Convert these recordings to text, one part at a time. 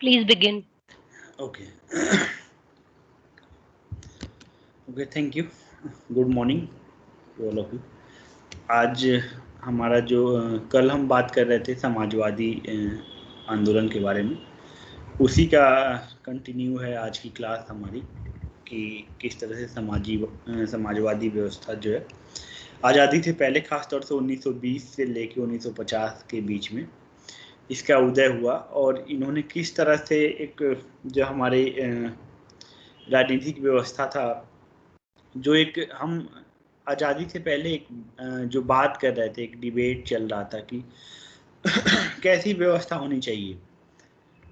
Please begin. Okay. Okay, thank you. Good morning to all of you. आज हमारा जो कल हम बात कर रहे थे समाजवादी आंदोलन के बारे में, उसी का कंटिन्यू है आज की क्लास हमारी कि किस तरह से समाजवादी व्यवस्था जो है आज़ादी से पहले, खासतौर से 1920 से लेके 1950 के बीच में इसका उदय हुआ, और इन्होंने किस तरह से एक जो हमारे राजनीतिक व्यवस्था था, जो एक हम आज़ादी से पहले एक जो बात कर रहे थे, एक डिबेट चल रहा था कि कैसी व्यवस्था होनी चाहिए,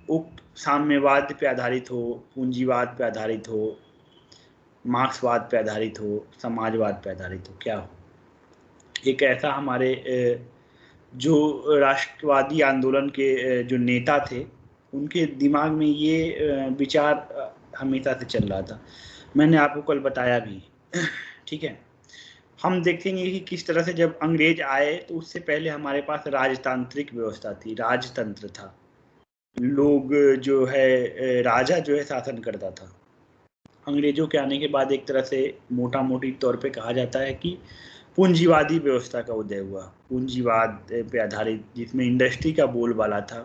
वो साम्यवाद पे आधारित हो, पूंजीवाद पे आधारित हो, मार्क्सवाद पे आधारित हो, समाजवाद पे आधारित हो, क्या हो। एक ऐसा हमारे जो राष्ट्रवादी आंदोलन के जो नेता थे, उनके दिमाग में ये विचार हमेशा से चल रहा था। मैंने आपको कल बताया भी। ठीक है, हम देखेंगे कि किस तरह से जब अंग्रेज आए तो उससे पहले हमारे पास राजतांत्रिक व्यवस्था थी, राजतंत्र था। लोग जो है, राजा जो है शासन करता था। अंग्रेजों के आने के बाद एक तरह से मोटा मोटी तौर पे कहा जाता है कि पूंजीवादी व्यवस्था का उदय हुआ, पूंजीवाद पे आधारित, जिसमें इंडस्ट्री का बोलबाला था,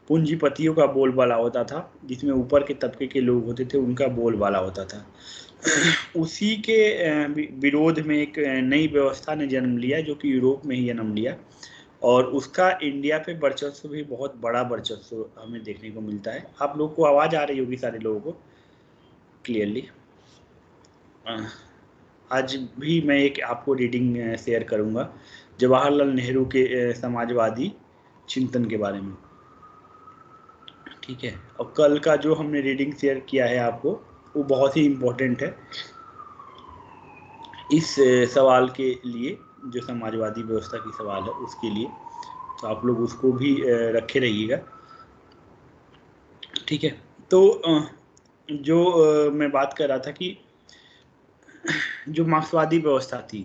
पूंजीपतियों का बोलबाला होता था, जिसमें ऊपर के तबके के लोग होते थे, उनका बोलबाला होता था। उसी के विरोध में एक नई व्यवस्था ने जन्म लिया, जो कि यूरोप में ही जन्म लिया, और उसका इंडिया पे वर्चस्व भी बहुत बड़ा वर्चस्व हमें देखने को मिलता है। आप लोग को आवाज़ आ रही होगी सारे लोगों को क्लियरली? आज भी मैं एक आपको रीडिंग शेयर करूंगा जवाहरलाल नेहरू के समाजवादी चिंतन के बारे में। ठीक है, और कल का जो हमने रीडिंग शेयर किया है आपको, वो बहुत ही इम्पोर्टेंट है इस सवाल के लिए, जो समाजवादी व्यवस्था की सवाल है उसके लिए। तो आप लोग उसको भी रखे रहिएगा। ठीक है, तो जो मैं बात कर रहा था कि जो मार्क्सवादी व्यवस्था थी,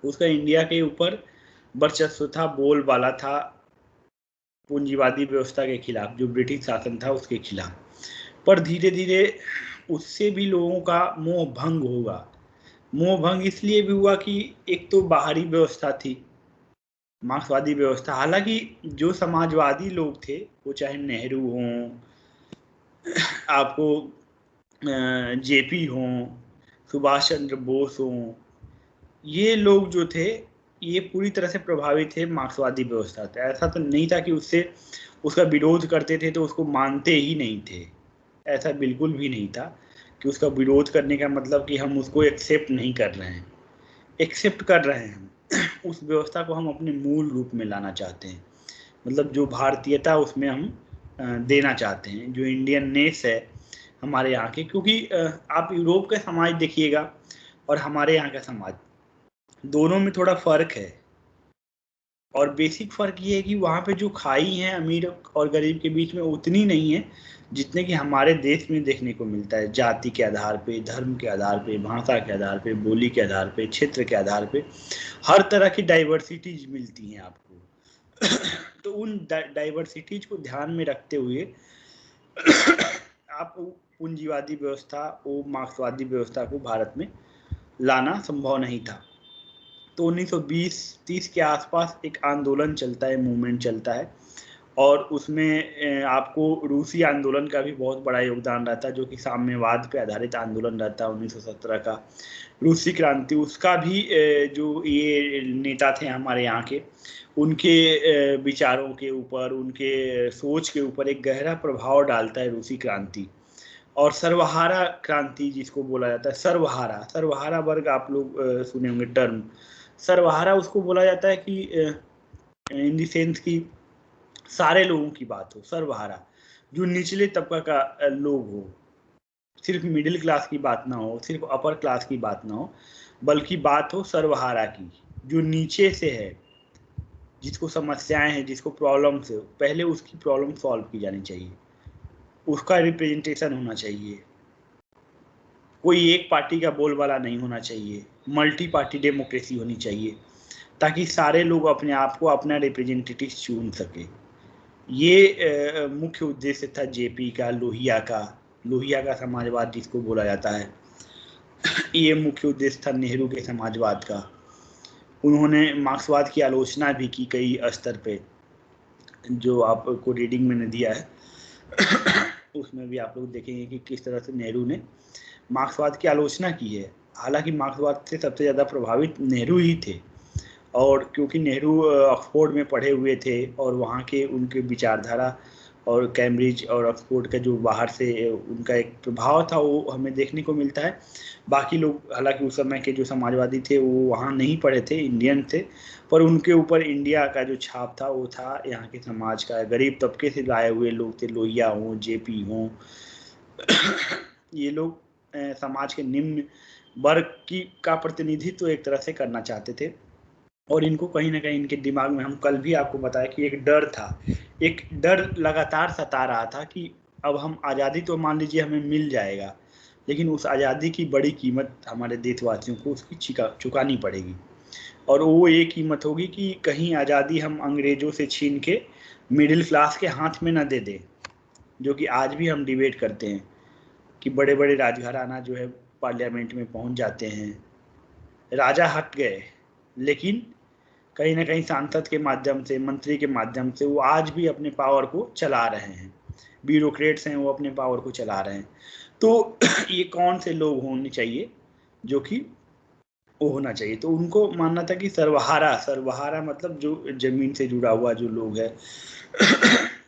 उसका इंडिया के ऊपर वर्चस्व था, बोलबाला था पूंजीवादी व्यवस्था के खिलाफ, जो ब्रिटिश शासन था उसके खिलाफ। पर धीरे धीरे उससे भी लोगों का मोह भंग होगा। मोह भंग इसलिए भी हुआ कि एक तो बाहरी व्यवस्था थी, मार्क्सवादी व्यवस्था। हालांकि जो समाजवादी लोग थे, वो चाहे नेहरू हों, आपको जेपी हों, सुभाष चंद्र बोस हों, ये लोग जो थे, ये पूरी तरह से प्रभावित थे मार्क्सवादी व्यवस्था से। ऐसा तो नहीं था कि उससे उसका विरोध करते थे तो उसको मानते ही नहीं थे, ऐसा बिल्कुल भी नहीं था कि उसका विरोध करने का मतलब कि हम उसको एक्सेप्ट नहीं कर रहे हैं। एक्सेप्ट कर रहे हैं हम उस व्यवस्था को, हम अपने मूल रूप में लाना चाहते हैं, मतलब जो भारतीयता उसमें हम देना चाहते हैं, जो इंडियन नेस है हमारे यहाँ के। क्योंकि आप यूरोप का समाज देखिएगा और हमारे यहाँ का समाज, दोनों में थोड़ा फर्क है। और बेसिक फर्क ये है कि वहाँ पे जो खाई है अमीर और गरीब के बीच में, उतनी नहीं है जितने कि हमारे देश में देखने को मिलता है। जाति के आधार पे, धर्म के आधार पे, भाषा के आधार पे, बोली के आधार पे, क्षेत्र के आधार पे, हर तरह की डाइवर्सिटीज मिलती हैं आपको। तो उन डाइवर्सिटीज को ध्यान में रखते हुए आप पूंजीवादी व्यवस्था, वो मार्क्सवादी व्यवस्था को भारत में लाना संभव नहीं था। तो 1920-30 के आसपास एक आंदोलन चलता है, मूवमेंट चलता है, और उसमें आपको रूसी आंदोलन का भी बहुत बड़ा योगदान रहता है, जो कि साम्यवाद पे आधारित आंदोलन रहता है 1917 का। रूसी क्रांति, उसका भी जो ये नेता थे हमारे यहाँ के, उनके विचारों के ऊपर, उनके सोच के ऊपर एक गहरा प्रभाव डालता है रूसी क्रांति। और सर्वहारा क्रांति जिसको बोला जाता है, सर्वहारा, सर्वहारा वर्ग आप लोग सुने होंगे टर्म। सर्वहारा उसको बोला जाता है कि इन द सेंस की सारे लोगों की बात हो, सर्वहारा, जो निचले तबका का लोग हो, सिर्फ मिडिल क्लास की बात ना हो, सिर्फ अपर क्लास की बात ना हो, बल्कि बात हो सर्वहारा की, जो नीचे से है, जिसको समस्याएं हैं, जिसको प्रॉब्लम्स है, पहले उसकी प्रॉब्लम सॉल्व की जानी चाहिए, उसका रिप्रेजेंटेशन होना चाहिए। कोई एक पार्टी का बोलबाला नहीं होना चाहिए, मल्टी पार्टी डेमोक्रेसी होनी चाहिए, ताकि सारे लोग अपने आप को अपना रिप्रेजेंटेटिव चुन सके। ये मुख्य उद्देश्य था जेपी का, लोहिया का समाजवाद जिसको बोला जाता है, ये मुख्य उद्देश्य था नेहरू के समाजवाद का। उन्होंने मार्क्सवाद की आलोचना भी की कई स्तर पे, जो आपको रीडिंग मैंने दिया है उसमें भी आप लोग देखेंगे कि किस तरह से नेहरू ने मार्क्सवाद की आलोचना की है। हालांकि मार्क्सवाद से सबसे ज़्यादा प्रभावित नेहरू ही थे, और क्योंकि नेहरू ऑक्सफोर्ड में पढ़े हुए थे और वहाँ के उनके विचारधारा और कैम्ब्रिज और ऑक्सफोर्ड का जो बाहर से उनका एक प्रभाव था वो हमें देखने को मिलता है। बाकी लोग हालांकि उस समय के जो समाजवादी थे वो वहाँ नहीं पढ़े थे, इंडियन थे, पर उनके ऊपर इंडिया का जो छाप था वो था यहाँ के समाज का, गरीब तबके से लाए हुए लोग थे, लोहिया हों, जेपी हों, ये लोग समाज के निम्न वर्ग की का प्रतिनिधित्व एक तरह से करना चाहते थे। और इनको कहीं ना कहीं इनके दिमाग में, हम कल भी आपको बताया कि एक डर था, एक डर लगातार सता रहा था कि अब हम आज़ादी तो मान लीजिए हमें मिल जाएगा, लेकिन उस आज़ादी की बड़ी कीमत हमारे देशवासियों को उसकी चुकानी पड़ेगी। और वो ये कीमत होगी कि कहीं आज़ादी हम अंग्रेज़ों से छीन के मिडिल क्लास के हाथ में न दे दें, जो कि आज भी हम डिबेट करते हैं कि बड़े बड़े राजघराना जो है पार्लियामेंट में पहुंच जाते हैं, राजा हट गए, लेकिन कहीं ना कहीं सांसद के माध्यम से, मंत्री के माध्यम से वो आज भी अपने पावर को चला रहे हैं, ब्यूरोक्रेट्स हैं वो अपने पावर को चला रहे हैं। तो ये कौन से लोग होने चाहिए जो कि वो होना चाहिए, तो उनको मानना था कि सर्वहारा, सर्वहारा मतलब जो जमीन से जुड़ा हुआ जो लोग है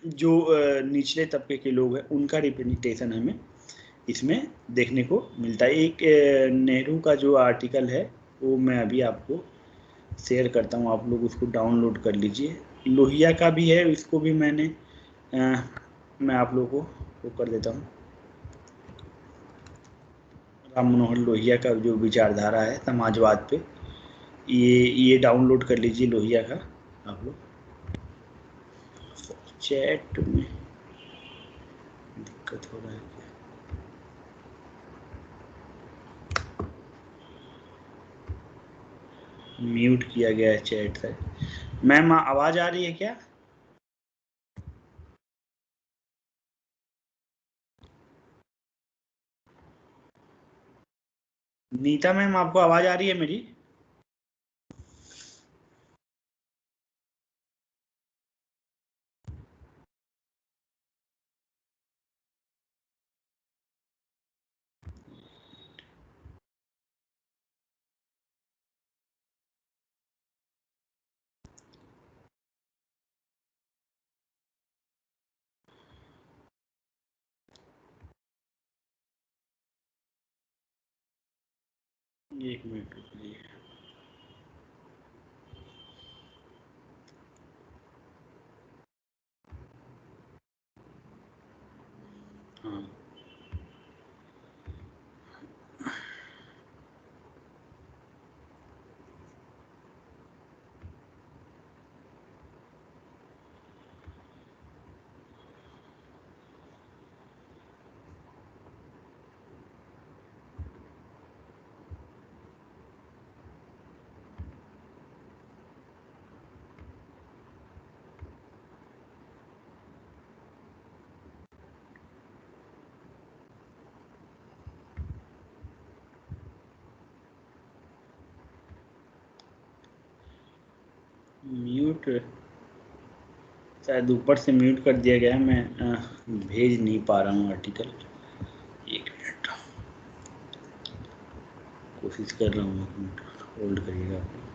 जो निचले तबके के लोग हैं, उनका रिप्रेजेंटेशन हमें इसमें देखने को मिलता है। एक नेहरू का जो आर्टिकल है वो मैं अभी आपको शेयर करता हूँ, आप लोग उसको डाउनलोड कर लीजिए। लोहिया का भी है, इसको भी मैं आप लोगों को वो कर देता हूँ। राम मनोहर लोहिया का जो विचारधारा है समाजवाद पे, ये डाउनलोड कर लीजिए लोहिया का आप लोग। चैट में दिक्कत हो रहा है क्या? म्यूट किया गया है चैट से। मैम आवाज आ रही है क्या? नीता मैम आपको आवाज आ रही है मेरी? एक मिनट रुकिए। हाँ, म्यूट शायद ऊपर से म्यूट कर दिया गया है, मैं भेज नहीं पा रहा हूँ आर्टिकल। एक मिनट कोशिश कर रहा हूँ, एक मिनट होल्ड करिएगा आप लोग।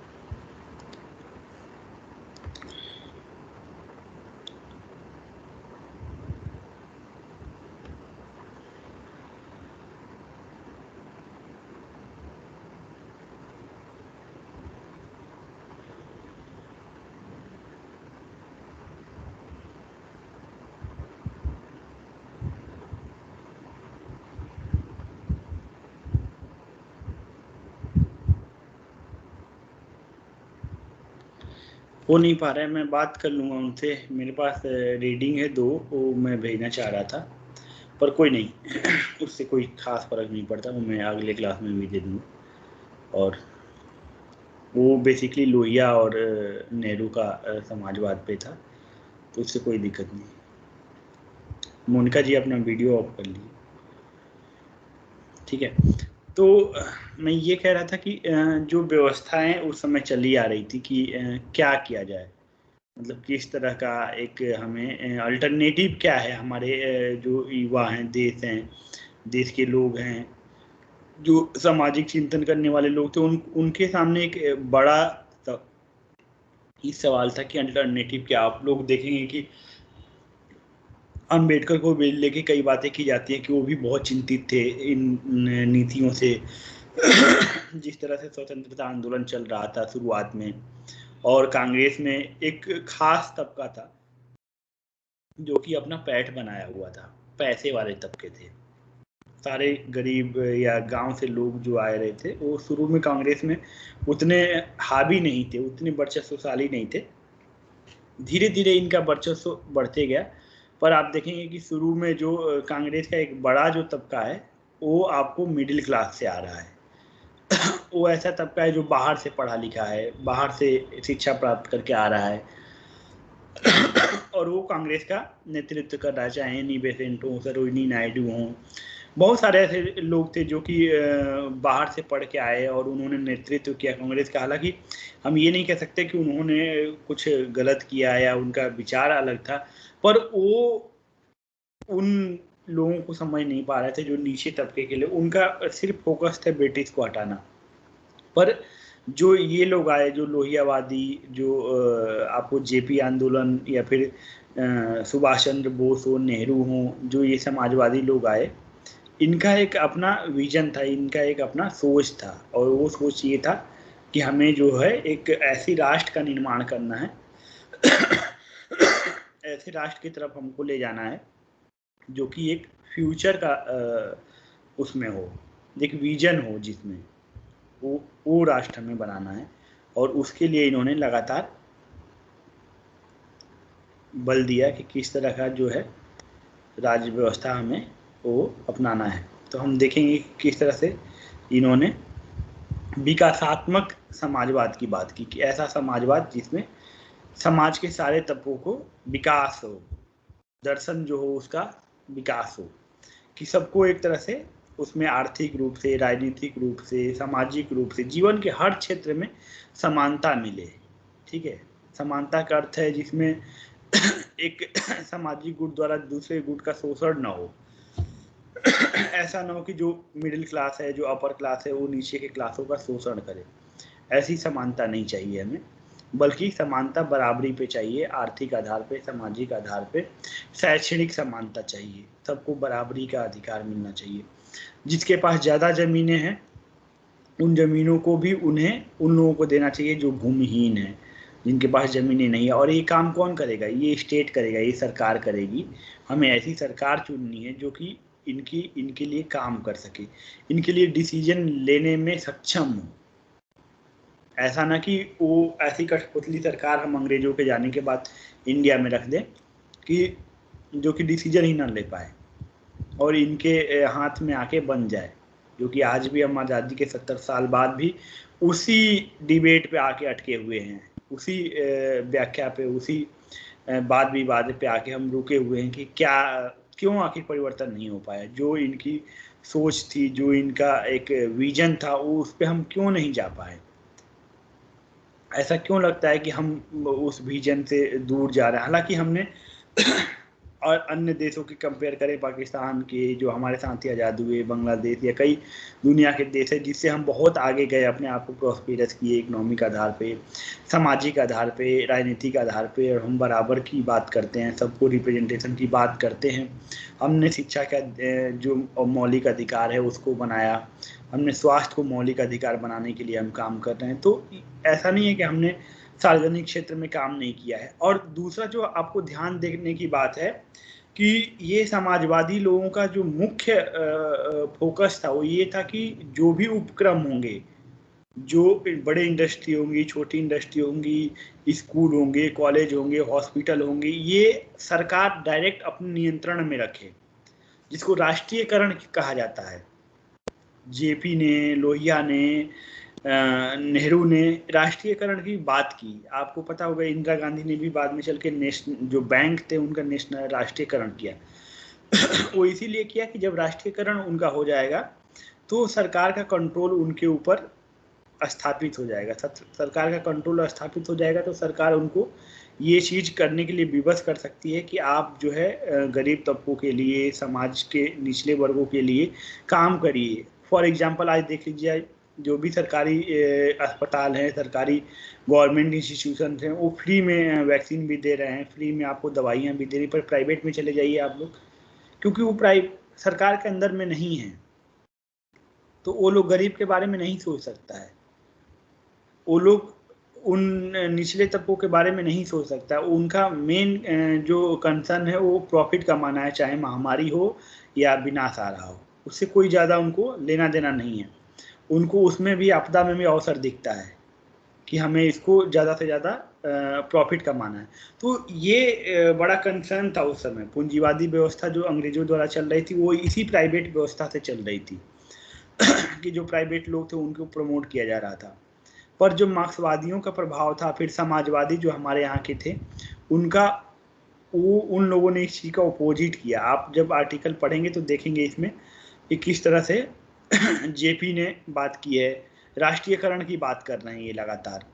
हो नहीं पा रहा है, मैं बात कर लूँगा उनसे, मेरे पास रीडिंग है 2, वो मैं भेजना चाह रहा था, पर कोई नहीं उससे कोई खास फर्क नहीं पड़ता, वो मैं अगले क्लास में भी दे दूँगा। और वो बेसिकली लोहिया और नेहरू का समाजवाद पे था। तो उससे कोई दिक्कत नहीं। मोनिका जी अपना वीडियो ऑफ कर लीजिए, ठीक है। तो मैं ये कह रहा था कि जो व्यवस्थाएं उस समय चली आ रही थी कि क्या किया जाए, मतलब किस तरह का एक हमें अल्टरनेटिव क्या है, हमारे जो युवा हैं, देश के लोग हैं, जो सामाजिक चिंतन करने वाले लोग थे, उनके सामने एक बड़ा इस सवाल था कि अल्टरनेटिव क्या। आप लोग देखेंगे कि अम्बेडकर को लेके कई बातें की जाती हैं कि वो भी बहुत चिंतित थे इन नीतियों से। जिस तरह से स्वतंत्रता आंदोलन चल रहा था शुरुआत में, और कांग्रेस में एक खास तबका था जो कि अपना पैठ बनाया हुआ था, पैसे वाले तबके थे। सारे गरीब या गांव से लोग जो आए रहे थे वो शुरू में कांग्रेस में उतने हावी नहीं थे, उतने वर्चस्वशाली नहीं थे। धीरे धीरे इनका वर्चस्व बढ़ते गया, पर आप देखेंगे कि शुरू में जो कांग्रेस का एक बड़ा जो तबका है वो आपको मिडिल क्लास से आ रहा है। वो ऐसा तबका है जो बाहर से पढ़ा लिखा है, बाहर से शिक्षा प्राप्त करके आ रहा है, और वो कांग्रेस का नेतृत्व कर रहा है, चाहे एनी बेसेंट हो, सरोजिनी नायडू हों, बहुत सारे ऐसे लोग थे जो कि बाहर से पढ़ के आए और उन्होंने नेतृत्व किया कांग्रेस का। हालांकि हम ये नहीं कह सकते कि उन्होंने कुछ गलत किया या उनका विचार अलग था, पर वो उन लोगों को समझ नहीं पा रहे थे जो नीचे तबके के लिए, उनका सिर्फ फोकस था ब्रिटिश को हटाना। पर जो ये लोग आए, जो लोहियावादी, जो आपको जेपी आंदोलन या फिर सुभाष चंद्र बोस हो, नेहरू हो, जो ये समाजवादी लोग आए, इनका एक अपना विजन था, इनका एक अपना सोच था, और वो सोच ये था कि हमें जो है एक ऐसी राष्ट्र का निर्माण करना है, ऐसे राष्ट्र की तरफ हमको ले जाना है जो कि एक फ्यूचर का उसमें हो, एक विजन हो, जिसमें वो राष्ट्र हमें बनाना है। और उसके लिए इन्होंने लगातार बल दिया कि किस तरह का जो है राज्य व्यवस्था हमें वो अपनाना है। तो हम देखेंगे किस तरह से इन्होंने विकासात्मक समाजवाद की बात की, कि ऐसा समाजवाद जिसमें समाज के सारे तबकों को विकास हो, दर्शन जो हो उसका विकास हो, कि सबको एक तरह से उसमें आर्थिक रूप से, राजनीतिक रूप से, सामाजिक रूप से, जीवन के हर क्षेत्र में समानता मिले। ठीक है, समानता का अर्थ है जिसमें एक सामाजिक गुट द्वारा दूसरे गुट का शोषण न हो। ऐसा ना हो कि जो मिडिल क्लास है, जो अपर क्लास है, वो नीचे के क्लासों का शोषण करे। ऐसी समानता नहीं चाहिए हमें, बल्कि समानता बराबरी पे चाहिए, आर्थिक आधार पे, सामाजिक आधार पे, शैक्षणिक समानता चाहिए, सबको बराबरी का अधिकार मिलना चाहिए। जिसके पास ज़्यादा ज़मीनें हैं उन ज़मीनों को भी उन्हें उन लोगों को देना चाहिए जो भूमिहीन है, जिनके पास ज़मीनें नहीं है। और ये काम कौन करेगा? ये स्टेट करेगा, ये सरकार करेगी। हमें ऐसी सरकार चुननी है जो कि इनके लिए काम कर सके, इनके लिए डिसीजन लेने में सक्षम हो। ऐसा ना कि वो ऐसी कठपुतली सरकार हम अंग्रेजों के जाने के बाद इंडिया में रख दें कि जो कि डिसीजन ही ना ले पाए और इनके हाथ में आके बन जाए, जो कि आज भी हम आज़ादी के 70 साल बाद भी उसी डिबेट पे आके अटके हुए हैं, उसी व्याख्या पे, उसी वाद विवाद पे आके हम रुके हुए हैं कि क्यों आखिर परिवर्तन नहीं हो पाया। जो इनकी सोच थी, जो इनका एक विजन था, वो उस पर हम क्यों नहीं जा पाए। ऐसा क्यों लगता है कि हम उस विजन से दूर जा रहे हैं? हालांकि हमने और अन्य देशों की कंपेयर करें, पाकिस्तान के जो हमारे साथ ही आज़ाद हुए, बांग्लादेश या कई दुनिया के देश है जिससे हम बहुत आगे गए, अपने आप को प्रॉस्पेरस किए, इकोनॉमिक आधार पे, सामाजिक आधार पे, राजनीतिक आधार पे, और हम बराबर की बात करते हैं, सबको रिप्रेजेंटेशन की बात करते हैं। हमने शिक्षा का जो मौलिक अधिकार है उसको बनाया, हमने स्वास्थ्य को मौलिक अधिकार बनाने के लिए हम काम कर रहे हैं। तो ऐसा नहीं है कि हमने सार्वजनिक क्षेत्र में काम नहीं किया है। और दूसरा जो आपको ध्यान देने की बात है कि ये समाजवादी लोगों का जो मुख्य फोकस था वो ये था कि जो भी उपक्रम होंगे, जो बड़े इंडस्ट्री होंगी, छोटी इंडस्ट्री होंगी, स्कूल होंगे, कॉलेज होंगे, हॉस्पिटल होंगे, ये सरकार डायरेक्ट अपने नियंत्रण में रखे, जिसको राष्ट्रीयकरण कहा जाता है। जेपी ने, लोहिया ने, नेहरू ने राष्ट्रीयकरण की बात की। आपको पता होगा इंदिरा गांधी ने भी बाद में चल के जो बैंक थे उनका नेशनल राष्ट्रीयकरण किया। वो इसीलिए किया कि जब राष्ट्रीयकरण उनका हो जाएगा तो सरकार का कंट्रोल उनके ऊपर स्थापित हो जाएगा। सरकार का कंट्रोल स्थापित हो जाएगा तो सरकार उनको ये चीज़ करने के लिए विवश कर सकती है कि आप जो है गरीब तबकों के लिए, समाज के निचले वर्गों के लिए काम करिए। फॉर एग्जांपल आज देख लीजिए, जो भी सरकारी अस्पताल हैं, सरकारी गवर्नमेंट इंस्टीट्यूशन हैं, वो फ्री में वैक्सीन भी दे रहे हैं, फ्री में आपको दवाइयाँ भी दे रही। पर प्राइवेट में चले जाइए आप लोग, क्योंकि वो सरकार के अंदर में नहीं है, तो वो लोग गरीब के बारे में नहीं सोच सकता है, वो लोग उन निचले तबकों के बारे में नहीं सोच सकता। उनका मेन जो कंसर्न है वो प्रॉफिट कमाना है, चाहे महामारी हो या विनाश आ रहा हो, उससे कोई ज़्यादा उनको लेना देना नहीं है। उनको उसमें भी, आपदा में भी अवसर दिखता है कि हमें इसको ज़्यादा से ज़्यादा प्रॉफिट कमाना है। तो ये बड़ा कंसर्न था उस समय। पूंजीवादी व्यवस्था जो अंग्रेजों द्वारा चल रही थी वो इसी प्राइवेट व्यवस्था से चल रही थी कि जो प्राइवेट लोग थे उनको प्रमोट किया जा रहा था। पर जो मार्क्सवादियों का प्रभाव था, फिर समाजवादी जो हमारे यहाँ के थे, उनका उन लोगों ने इस चीज़ का अपोजिट किया। आप जब आर्टिकल पढ़ेंगे तो देखेंगे इसमें कि किस तरह से जेपी ने बात की है, राष्ट्रीयकरण की बात कर रहे हैं ये लगातार।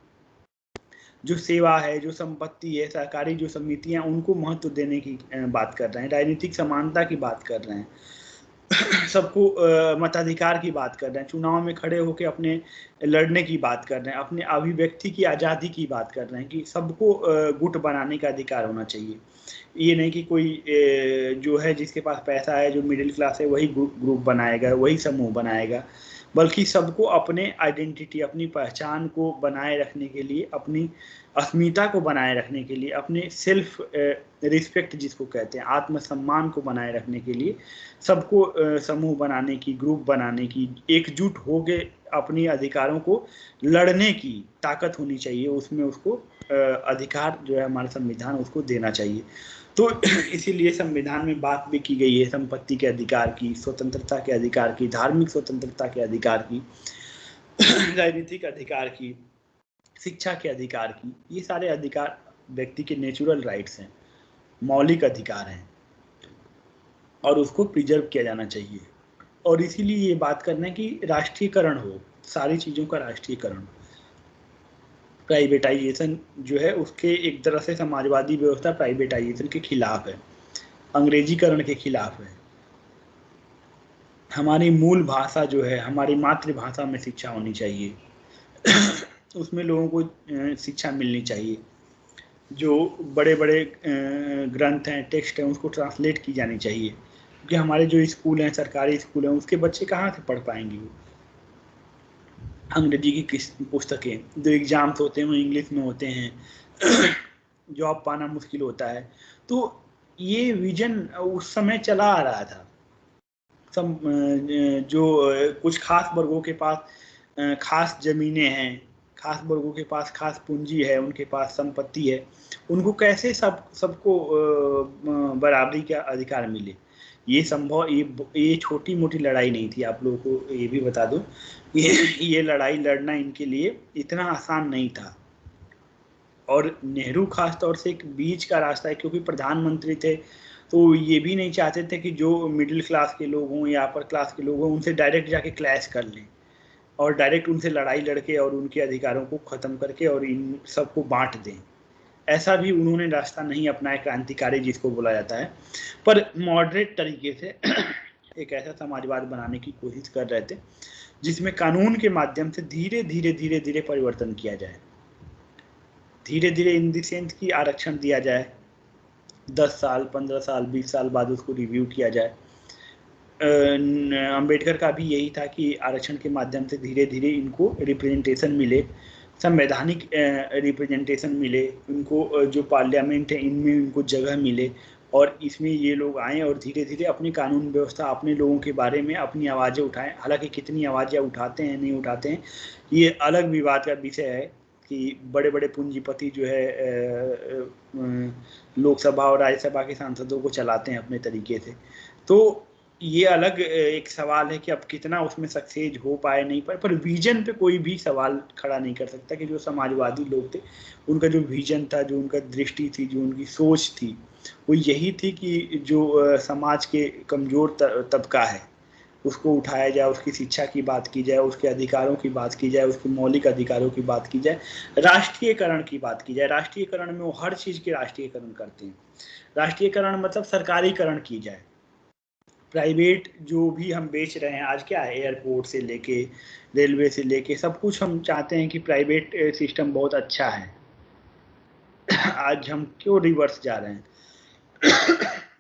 जो सेवा है, जो संपत्ति है, सरकारी जो समितियां, उनको महत्व देने की बात कर रहे हैं, राजनीतिक समानता की बात कर रहे हैं, सबको मताधिकार की बात कर रहे हैं, चुनाव में खड़े होकर अपने लड़ने की बात कर रहे हैं, अपने अभिव्यक्ति की आज़ादी की बात कर रहे हैं कि सबको गुट बनाने का अधिकार होना चाहिए। ये नहीं कि कोई जो है जिसके पास पैसा है, जो मिडिल क्लास है, वही ग्रुप बनाएगा, वही समूह बनाएगा, बल्कि सबको अपने आइडेंटिटी, अपनी पहचान को बनाए रखने के लिए, अपनी अस्मिता को बनाए रखने के लिए, अपने सेल्फ रिस्पेक्ट जिसको कहते हैं, आत्मसम्मान को बनाए रखने के लिए सबको समूह बनाने की, ग्रुप बनाने की, एकजुट होके अपनी अधिकारों को लड़ने की ताकत होनी चाहिए। उसमें उसको अधिकार जो है हमारा संविधान उसको देना चाहिए। तो इसीलिए संविधान में बात भी की गई है संपत्ति के अधिकार की, स्वतंत्रता के अधिकार की, धार्मिक स्वतंत्रता के अधिकार की, राजनीतिक अधिकार की, शिक्षा के अधिकार की। ये सारे अधिकार व्यक्ति के नेचुरल राइट्स हैं, मौलिक अधिकार हैं, और उसको प्रिजर्व किया जाना चाहिए। और इसीलिए ये बात करना है कि राष्ट्रीयकरण हो, सारी चीज़ों का राष्ट्रीयकरण। प्राइवेटाइजेशन जो है उसके एक तरह से समाजवादी व्यवस्था प्राइवेटाइजेशन के खिलाफ है, अंग्रेजीकरण के खिलाफ है। हमारी मूल भाषा जो है, हमारी मातृभाषा में शिक्षा होनी चाहिए, उसमें लोगों को शिक्षा मिलनी चाहिए। जो बड़े बड़े ग्रंथ हैं, टेक्स्ट हैं, उसको ट्रांसलेट की जानी चाहिए, क्योंकि हमारे जो स्कूल हैं, सरकारी स्कूल हैं, उसके बच्चे कहाँ से पढ़ पाएंगे वो अंग्रेजी की पुस्तकें। जो एग्ज़ाम्स होते हैं वो इंग्लिश में होते हैं, जॉब पाना मुश्किल होता है। तो ये विजन उस समय चला आ रहा था। जो कुछ खास वर्गों के पास खास ज़मीनें हैं, खास वर्गों के पास खास पूंजी है, उनके पास संपत्ति है, उनको कैसे सबको बराबरी का अधिकार मिले। ये संभव, ये छोटी मोटी लड़ाई नहीं थी। आप लोगों को ये भी बता दो, ये लड़ाई लड़ना इनके लिए इतना आसान नहीं था। और नेहरू खास तौर से एक बीच का रास्ता है, क्योंकि प्रधानमंत्री थे, तो ये भी नहीं चाहते थे कि जो मिडिल क्लास के लोग हों या अपर क्लास के लोग हों उनसे डायरेक्ट जाके क्लैश कर लें और डायरेक्ट उनसे लड़ाई लड़के और उनके अधिकारों को ख़त्म करके और इन सबको बांट दें। ऐसा भी उन्होंने रास्ता नहीं अपनाया, क्रांतिकारी जिसको बोला जाता है, पर मॉडरेट तरीके से एक ऐसा समाजवाद बनाने की कोशिश कर रहे थे जिसमें कानून के माध्यम से धीरे धीरे धीरे धीरे परिवर्तन किया जाए। धीरे धीरे इन द सेंस की आरक्षण दिया जाए, 10 साल, 15 साल, 20 साल बाद उसको रिव्यू किया जाए। अंबेडकर का भी यही था कि आरक्षण के माध्यम से धीरे धीरे इनको रिप्रेजेंटेशन मिले, संवैधानिक रिप्रेजेंटेशन मिले, उनको जो पार्लियामेंट है इनमें उनको जगह मिले, और इसमें ये लोग आएँ और धीरे धीरे अपनी कानून व्यवस्था, अपने लोगों के बारे में अपनी आवाज़ें उठाएं। हालांकि कितनी आवाज़ें उठाते हैं नहीं उठाते हैं ये अलग विवाद का विषय है, कि बड़े बड़े पूंजीपति जो है लोकसभा और राज्यसभा के सांसदों को चलाते हैं अपने तरीके से। तो ये अलग एक सवाल है कि अब कितना उसमें सक्सेस हो पाए नहीं पाए, पर विजन पे कोई भी सवाल खड़ा नहीं कर सकता कि जो समाजवादी लोग थे उनका जो विजन था, जो उनका दृष्टि थी, जो उनकी सोच थी, वो यही थी कि जो समाज के कमजोर तबका है उसको उठाया जाए, उसकी शिक्षा की बात की जाए, उसके अधिकारों की बात की जाए, उसके मौलिक अधिकारों की बात की जाए, राष्ट्रीयकरण की बात की जाए। राष्ट्रीयकरण में वो हर चीज के राष्ट्रीयकरण करते हैं। राष्ट्रीयकरण मतलब सरकारीकरण की जाए। प्राइवेट जो भी हम बेच रहे हैं आज, क्या है, एयरपोर्ट से लेके रेलवे से लेके सब कुछ हम चाहते हैं कि प्राइवेट सिस्टम बहुत अच्छा है। आज हम क्यों रिवर्स जा रहे हैं?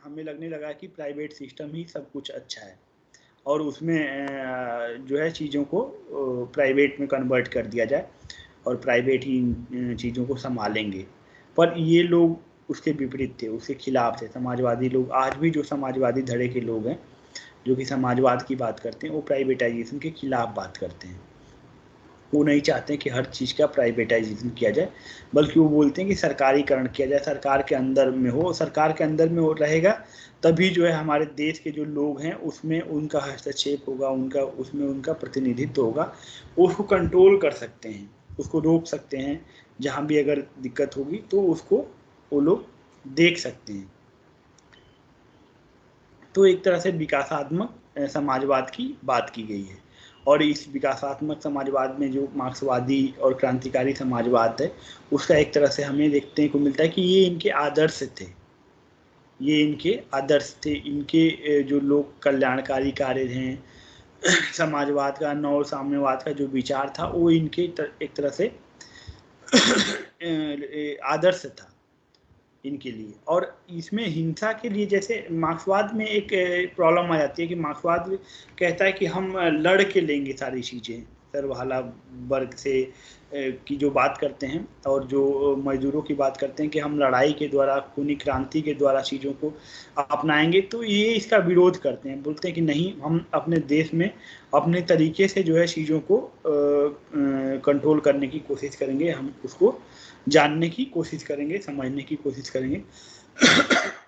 हमें लगने लगा कि प्राइवेट सिस्टम ही सब कुछ अच्छा है और उसमें जो है चीज़ों को प्राइवेट में कन्वर्ट कर दिया जाए और प्राइवेट ही चीज़ों को संभालेंगे। पर ये लोग उसके विपरीत थे, उसके खिलाफ थे। समाजवादी लोग, आज भी जो समाजवादी धड़े के लोग हैं जो कि समाजवाद की बात करते हैं, वो प्राइवेटाइजेशन के खिलाफ बात करते हैं। वो नहीं चाहते कि हर चीज़ का प्राइवेटाइजेशन किया जाए, बल्कि वो बोलते हैं कि सरकारीकरण किया जाए, सरकार के अंदर में हो। सरकार के अंदर में हो रहेगा तभी जो है हमारे देश के जो लोग हैं उसमें उनका हस्तक्षेप होगा, उनका उसमें उनका प्रतिनिधित्व होगा, उसको कंट्रोल कर सकते हैं, उसको रोक सकते हैं। जहाँ भी अगर दिक्कत होगी तो उसको वो लोग देख सकते हैं। तो एक तरह से विकासात्मक समाजवाद की बात की गई है। और इस विकासात्मक समाजवाद में जो मार्क्सवादी और क्रांतिकारी समाजवाद है उसका एक तरह से हमें देखने को मिलता है कि ये इनके आदर्श थे, ये इनके आदर्श थे। इनके जो लोग कल्याणकारी कार्य हैं, समाजवाद का, नव साम्यवाद का जो विचार था वो इनके एक तरह से आदर्श था इनके लिए। और इसमें हिंसा के लिए, जैसे मार्क्सवाद में एक प्रॉब्लम आ जाती है कि मार्क्सवाद कहता है कि हम लड़ के लेंगे सारी चीज़ें, सर्वहारा वर्ग से की जो बात करते हैं और जो मजदूरों की बात करते हैं कि हम लड़ाई के द्वारा, खूनी क्रांति के द्वारा चीज़ों को अपनाएंगे। तो ये इसका विरोध करते हैं, बोलते हैं कि नहीं, हम अपने देश में अपने तरीके से जो है चीज़ों को कंट्रोल करने की कोशिश करेंगे, हम उसको जानने की कोशिश करेंगे, समझने की कोशिश करेंगे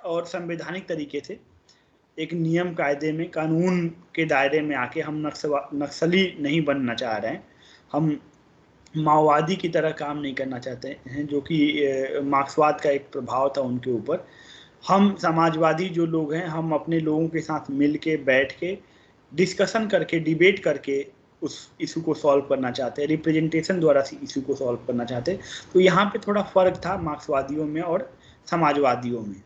और संवैधानिक तरीके से एक नियम कायदे में, कानून के दायरे में आके हम नक्सली नहीं बनना चाह रहे हैं, हम माओवादी की तरह काम नहीं करना चाहते हैं, जो कि मार्क्सवाद का एक प्रभाव था उनके ऊपर। हम समाजवादी जो लोग हैं, हम अपने लोगों के साथ मिल के बैठ के डिस्कशन करके, डिबेट करके उस इशू को सॉल्व करना चाहते हैं, रिप्रेजेंटेशन द्वारा इशू को सॉल्व करना चाहते हैं। तो यहाँ पे थोड़ा फर्क था मार्क्सवादियों में और समाजवादियों में।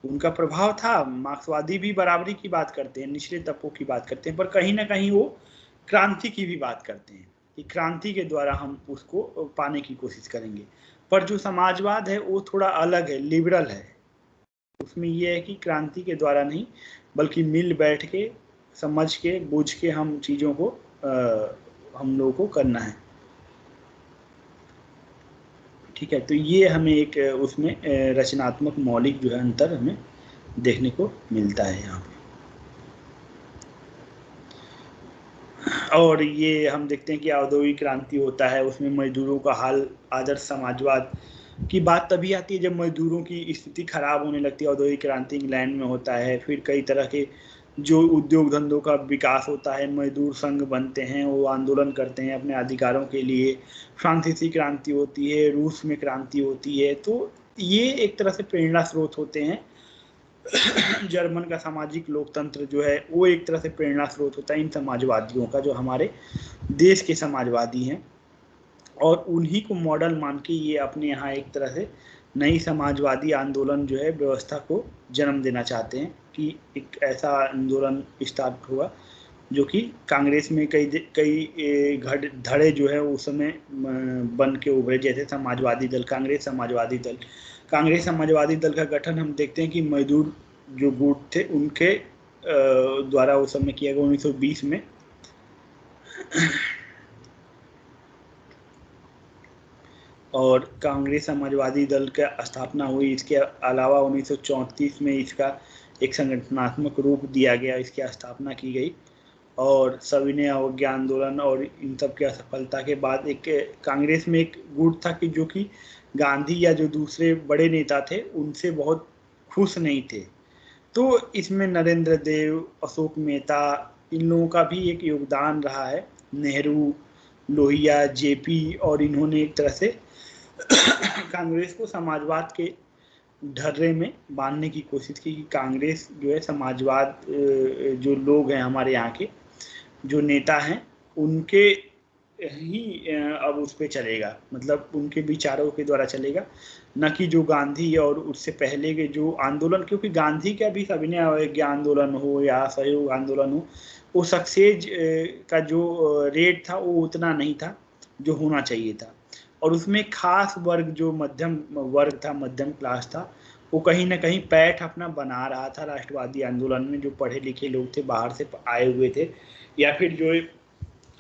उनका प्रभाव था, मार्क्सवादी भी बराबरी की बात करते हैं, निचले तबकों की बात करते हैं, पर कहीं ना कहीं वो क्रांति की भी बात करते हैं कि क्रांति के द्वारा हम उसको पाने की कोशिश करेंगे। पर जो समाजवाद है वो थोड़ा अलग है, लिबरल है। उसमें ये है कि क्रांति के द्वारा नहीं, बल्कि मिल बैठ के, समझ के, बूझ के हम चीज़ों को हम लोगों को करना है। ठीक है, तो ये हमें एक उसमें रचनात्मक मौलिक जो है अंतर हमें देखने को मिलता है यहाँ पे। और ये हम देखते हैं कि औद्योगिक क्रांति होता है, उसमें मजदूरों का हाल, आदर्श समाजवाद की बात तभी आती है जब मजदूरों की स्थिति खराब होने लगती है। औद्योगिक क्रांति इंग्लैंड में होता है, फिर कई तरह के जो उद्योग धंधों का विकास होता है, मजदूर संघ बनते हैं, वो आंदोलन करते हैं अपने अधिकारों के लिए। फ्रांसीसी क्रांति होती है, रूस में क्रांति होती है। तो ये एक तरह से प्रेरणा स्रोत होते हैं। जर्मन का सामाजिक लोकतंत्र जो है वो एक तरह से प्रेरणा स्रोत होता है इन समाजवादियों का, जो हमारे देश के समाजवादी हैं। और उन्हीं को मॉडल मान के ये अपने यहाँ एक तरह से नई समाजवादी आंदोलन जो है व्यवस्था को जन्म देना चाहते हैं कि एक ऐसा आंदोलन स्टार्ट हुआ जो कि कांग्रेस में कई धड़े जो है उस समय बन के उभरे, जैसे समाजवादी दल, कांग्रेस समाजवादी दल। कांग्रेस समाजवादी दल का गठन हम देखते हैं कि मजदूर जो गुट थे उनके द्वारा उस समय किया गया 1920 में। और कांग्रेस समाजवादी दल का स्थापना हुई। इसके अलावा 1934 में इसका एक संगठनात्मक रूप दिया गया, इसकी स्थापना की गई। और सविनय अवज्ञा आंदोलन और इन सब की असफलता के बाद एक कांग्रेस में एक गुट था कि जो कि गांधी या जो दूसरे बड़े नेता थे उनसे बहुत खुश नहीं थे। तो इसमें नरेंद्र देव, अशोक मेहता, इन लोगों का भी एक योगदान रहा है। नेहरू, लोहिया, जेपी, और इन्होंने एक तरह से कांग्रेस को समाजवाद के ढर्रे में बांधने की कोशिश की कि कांग्रेस जो है समाजवाद, जो लोग हैं हमारे यहाँ के जो नेता हैं उनके ही अब उस पर चलेगा, मतलब उनके विचारों के द्वारा चलेगा, न कि जो गांधी और उससे पहले के जो आंदोलन, क्योंकि गांधी का भी सविनय अवज्ञा आंदोलन हो या असहयोग आंदोलन हो, वो सक्सेस का जो रेट था वो उतना नहीं था जो होना चाहिए था। और उसमें खास वर्ग जो मध्यम वर्ग था, मध्यम क्लास था, वो कहीं ना कहीं पैठ अपना बना रहा था राष्ट्रवादी आंदोलन में। जो पढ़े लिखे लोग थे, बाहर से आए हुए थे, या फिर जो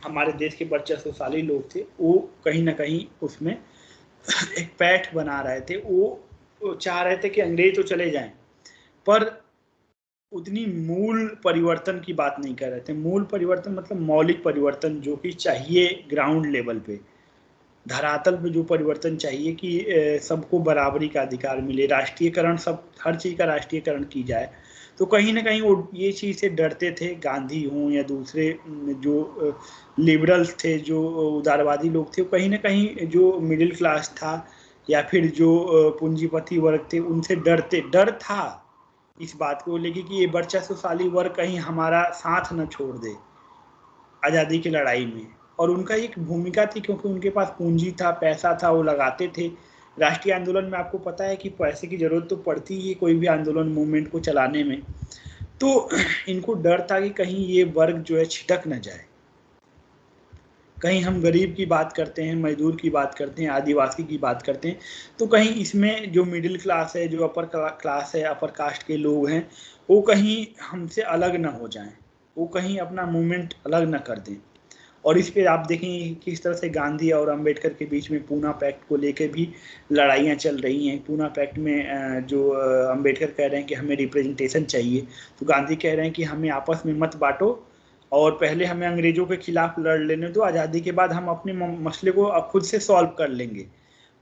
हमारे देश के वर्चस्वशाली लोग थे, वो कहीं ना कहीं उसमें एक पैठ बना रहे थे। वो चाह रहे थे कि अंग्रेज तो चले जाएं, पर उतनी मूल परिवर्तन की बात नहीं कर रहे थे। मूल परिवर्तन मतलब मौलिक परिवर्तन जो कि चाहिए ग्राउंड लेवल पे, धरातल पे जो परिवर्तन चाहिए कि सबको बराबरी का अधिकार मिले, राष्ट्रीयकरण, सब हर चीज का राष्ट्रीयकरण की जाए। तो कहीं ना कहीं वो ये चीज से डरते थे, गांधी हों या दूसरे जो लिबरल्स थे, जो उदारवादी लोग थे, कहीं ना कहीं जो मिडिल क्लास था या फिर जो पूंजीपति वर्ग थे, उनसे डर था इस बात को लेके कि ये वर्चस्वशाली वर्ग कहीं हमारा साथ न छोड़ दे आज़ादी की लड़ाई में। और उनका एक भूमिका थी, क्योंकि उनके पास पूंजी था, पैसा था, वो लगाते थे। राष्ट्रीय आंदोलन में आपको पता है कि पैसे की जरूरत तो पड़ती ही कोई भी आंदोलन मूवमेंट को चलाने में। तो इनको डर था कि कहीं ये वर्ग जो है छिटक न जाए, कहीं हम गरीब की बात करते हैं, मजदूर की बात करते हैं, आदिवासी की बात करते हैं, तो कहीं इसमें जो मिडिल क्लास है, जो अपर क्लास है, अपर कास्ट के लोग हैं, वो कहीं हमसे अलग ना हो जाएं, वो कहीं अपना मूवमेंट अलग ना कर दें। और इस पे आप देखेंगे किस तरह से गांधी और अंबेडकर के बीच में पूना पैक्ट को लेकर भी लड़ाइयाँ चल रही हैं। पूना पैक्ट में जो अंबेडकर कह रहे हैं कि हमें रिप्रेजेंटेशन चाहिए, तो गांधी कह रहे हैं कि हमें आपस में मत बांटो और पहले हमें अंग्रेजों के खिलाफ लड़ लेने दो, आज़ादी के बाद हम अपने मसले को खुद से सॉल्व कर लेंगे।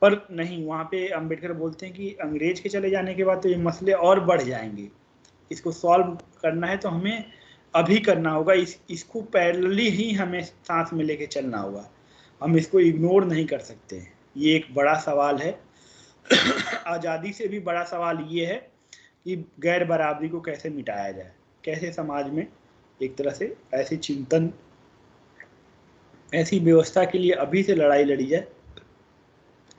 पर नहीं, वहाँ पे अंबेडकर बोलते हैं कि अंग्रेज के चले जाने के बाद तो ये मसले और बढ़ जाएंगे, इसको सॉल्व करना है तो हमें अभी करना होगा, इसको पैरेलली ही हमें साथ में लेके चलना होगा, हम इसको इग्नोर नहीं कर सकते। ये एक बड़ा सवाल है। आज़ादी से भी बड़ा सवाल ये है कि गैर बराबरी को कैसे मिटाया जाए, कैसे समाज में एक तरह से ऐसी चिंतन, ऐसी व्यवस्था के लिए अभी से लड़ाई लड़ी जाए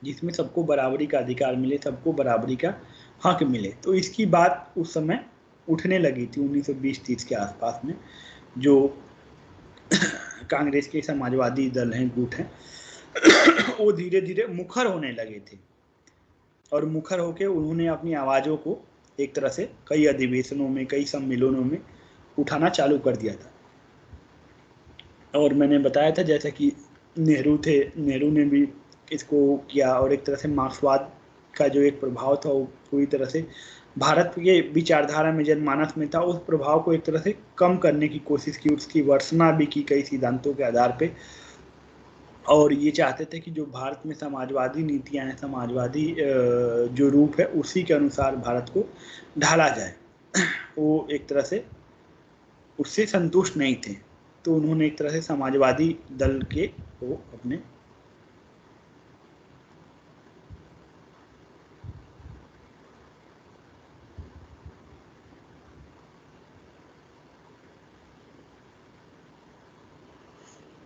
जिसमें सबको बराबरी का अधिकार मिले, सबको बराबरी का हक मिले। तो इसकी बात उस समय उठने लगी थी 1920-30 के आसपास में। जो कांग्रेस के समाजवादी दल हैं, गुट हैं, वो धीरे धीरे मुखर होने लगे थे, और मुखर होकर उन्होंने अपनी आवाज़ों को एक तरह से कई अधिवेशनों में, कई सम्मेलनों में उठाना चालू कर दिया था। और मैंने बताया था जैसा कि नेहरू थे, नेहरू ने भी इसको किया, और एक तरह से मार्क्सवाद का जो एक प्रभाव था वो पूरी तरह से भारत के विचारधारा में, जनमानस में था, उस प्रभाव को एक तरह से कम करने की कोशिश की, उसकी वर्षना भी की कई सिद्धांतों के आधार पे। और ये चाहते थे कि जो भारत में समाजवादी नीतियां हैं, समाजवादी जो रूप है, उसी के अनुसार भारत को ढाला जाए। वो एक तरह से उससे संतुष्ट नहीं थे, तो उन्होंने एक तरह से समाजवादी दल के वो अपने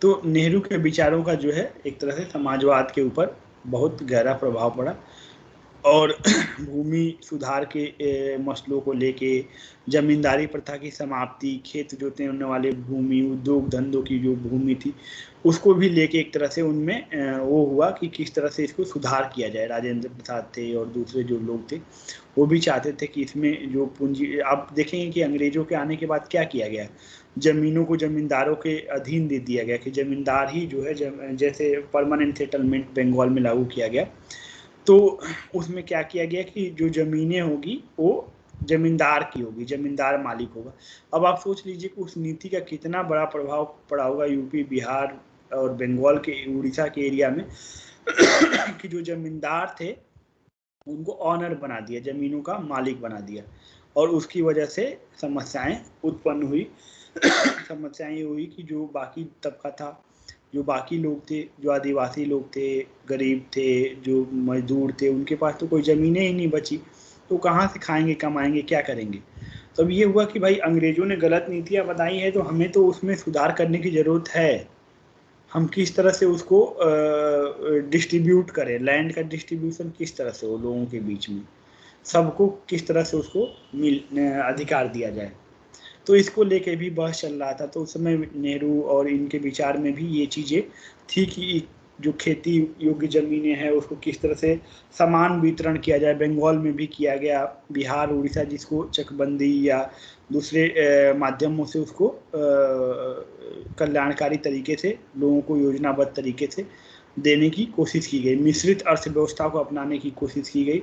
तो नेहरू के विचारों का जो है एक तरह से समाजवाद के ऊपर बहुत गहरा प्रभाव पड़ा। और भूमि सुधार के मसलों को लेके, जमींदारी प्रथा की समाप्ति, खेत जोतने वाले भूमि, उद्योग धंधों की जो भूमि थी, उसको भी लेके एक तरह से उनमें वो हुआ कि किस तरह से इसको सुधार किया जाए। राजेंद्र प्रसाद थे और दूसरे जो लोग थे, वो भी चाहते थे कि इसमें जो पूंजी, आप देखेंगे कि अंग्रेजों के आने के बाद क्या किया गया, जमीनों को जमींदारों के अधीन दे दिया गया कि जमींदार ही जो है, जैसे परमानेंट सेटलमेंट बंगाल में लागू किया गया। तो उसमें क्या किया गया कि जो ज़मीनें होगी वो ज़मींदार की होगी, ज़मींदार मालिक होगा। अब आप सोच लीजिए कि उस नीति का कितना बड़ा प्रभाव पड़ा होगा यूपी, बिहार और बंगाल के, उड़ीसा के एरिया में कि जो ज़मींदार थे उनको ऑनर बना दिया, ज़मीनों का मालिक बना दिया। और उसकी वजह से समस्याएं उत्पन्न हुई। समस्याएं ये हुई कि जो बाकी तबका था, जो बाकी लोग थे, जो आदिवासी लोग थे, गरीब थे, जो मजदूर थे, उनके पास तो कोई ज़मीनें ही नहीं बची, तो कहाँ से खाएंगे, कमाएंगे, क्या करेंगे। तब ये हुआ कि भाई अंग्रेजों ने गलत नीतियाँ बताई हैं, तो हमें तो उसमें सुधार करने की ज़रूरत है। हम किस तरह से उसको डिस्ट्रीब्यूट करें, लैंड का डिस्ट्रीब्यूशन किस तरह से हो लोगों के बीच में, सबको किस तरह से उसको अधिकार दिया जाए। तो इसको लेके भी बहस चल रहा था। तो उस समय नेहरू और इनके विचार में भी ये चीज़ें थी कि जो खेती योग्य ज़मीनें हैं उसको किस तरह से समान वितरण किया जाए। बंगाल में भी किया गया, बिहार, उड़ीसा, जिसको चकबंदी या दूसरे माध्यमों से उसको कल्याणकारी तरीके से लोगों को योजनाबद्ध तरीके से देने की कोशिश की गई। मिश्रित अर्थव्यवस्था को अपनाने की कोशिश की गई,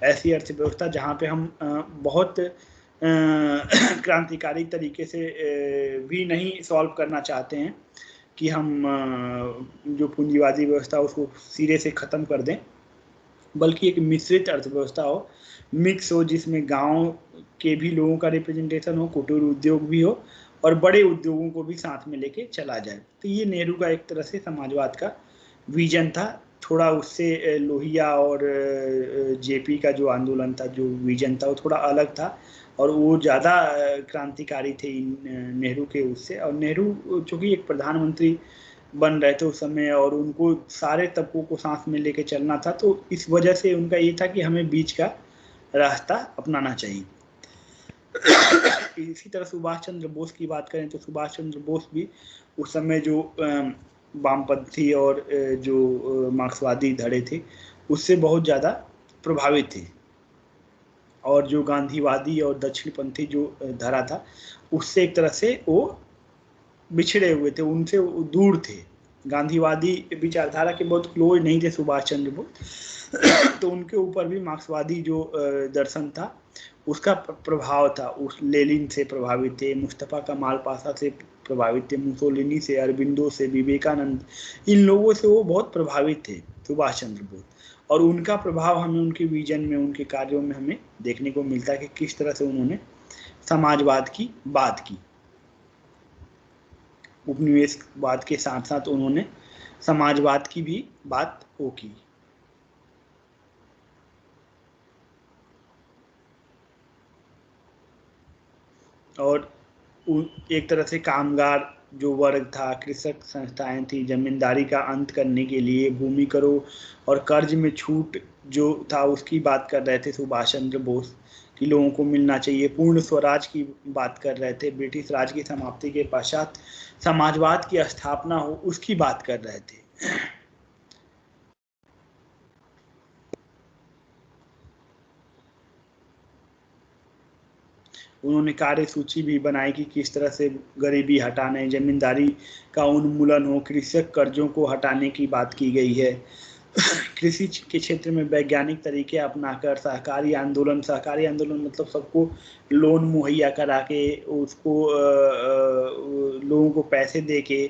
ऐसी अर्थव्यवस्था जहाँ पे हम बहुत क्रांतिकारी तरीके से भी नहीं सॉल्व करना चाहते हैं कि हम जो पूंजीवादी व्यवस्था उसको सिरे से ख़त्म कर दें, बल्कि एक मिश्रित अर्थव्यवस्था हो, मिक्स हो, जिसमें गांव के भी लोगों का रिप्रेजेंटेशन हो, कुटीर उद्योग भी हो और बड़े उद्योगों को भी साथ में लेके चला जाए। तो ये नेहरू का एक तरह से समाजवाद का विजन था। थोड़ा उससे लोहिया और जेपी का जो आंदोलन था, जो विजन था, वो थोड़ा अलग था और वो ज़्यादा क्रांतिकारी थे नेहरू के उससे। और नेहरू चूँकि एक प्रधानमंत्री बन रहे थे उस समय और उनको सारे तबकों को सांस में लेके चलना था, तो इस वजह से उनका ये था कि हमें बीच का रास्ता अपनाना चाहिए। इसी तरह सुभाष चंद्र बोस की बात करें तो सुभाष चंद्र बोस भी उस समय जो वामपंथी और जो मार्क्सवादी धड़े थे उससे बहुत ज़्यादा प्रभावित थे, और जो गांधीवादी और दक्षिणपंथी जो धारा था उससे एक तरह से वो बिछड़े हुए थे, उनसे दूर थे। गांधीवादी विचारधारा के बहुत क्लोज नहीं थे सुभाष चंद्र बोस। तो उनके ऊपर भी मार्क्सवादी जो दर्शन था उसका प्रभाव था। उस लेनिन से प्रभावित थे, मुस्तफा कमाल पाशा से प्रभावित थे, मुसोलिनी से, अरबिंदो से, विवेकानंद, इन लोगों से वो बहुत प्रभावित थे सुभाष चंद्र बोस। और उनका प्रभाव हमें उनके विजन में, उनके कार्यों में हमें देखने को मिलता है कि किस तरह से उन्होंने समाजवाद की बात की। उपनिवेशवाद के साथ साथ उन्होंने समाजवाद की भी बात वो की। और एक तरह से कामगार जो वर्ग था, कृषक संस्थाएं थी, जमींदारी का अंत करने के लिए भूमि करो और कर्ज में छूट जो था उसकी बात कर रहे थे सुभाष चंद्र बोस, कि लोगों को मिलना चाहिए। पूर्ण स्वराज की बात कर रहे थे। ब्रिटिश राज की समाप्ति के पश्चात समाजवाद की स्थापना हो उसकी बात कर रहे थे। उन्होंने कार्यसूची भी बनाई कि किस तरह से गरीबी हटाने, जमींदारी का उन्मूलन हो, कृषक कर्जों को हटाने की बात की गई है। कृषि के क्षेत्र में वैज्ञानिक तरीके अपनाकर सहकारी आंदोलन मतलब सबको लोन मुहैया करा के उसको लोगों को पैसे दे के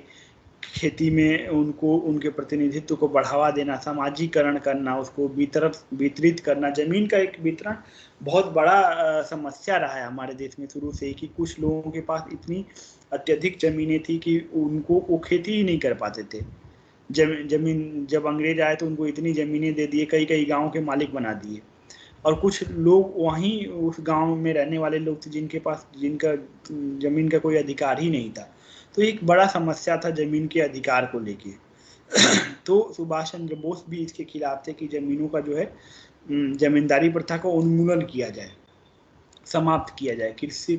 खेती में उनको उनके प्रतिनिधित्व को बढ़ावा देना, सामाजिकरण करना, उसको वितरित करना। जमीन का एक वितरण बहुत बड़ा समस्या रहा है हमारे देश में शुरू से ही, कि कुछ लोगों के पास इतनी अत्यधिक जमीनें थी कि उनको वो खेती ही नहीं कर पाते थे। जमीन जब अंग्रेज आए तो उनको इतनी जमीनें दे दिए, कई कई गाँव के मालिक बना दिए। और कुछ लोग वहीं उस गांव में रहने वाले लोग थे जिनके पास जिनका जमीन का कोई अधिकार ही नहीं था। तो एक बड़ा समस्या था जमीन के अधिकार को लेके। तो सुभाष चंद्र बोस भी इसके खिलाफ थे कि जमीनों का जो है जमींदारी प्रथा को उन्मूलन किया जाए, समाप्त किया जाए, कृषि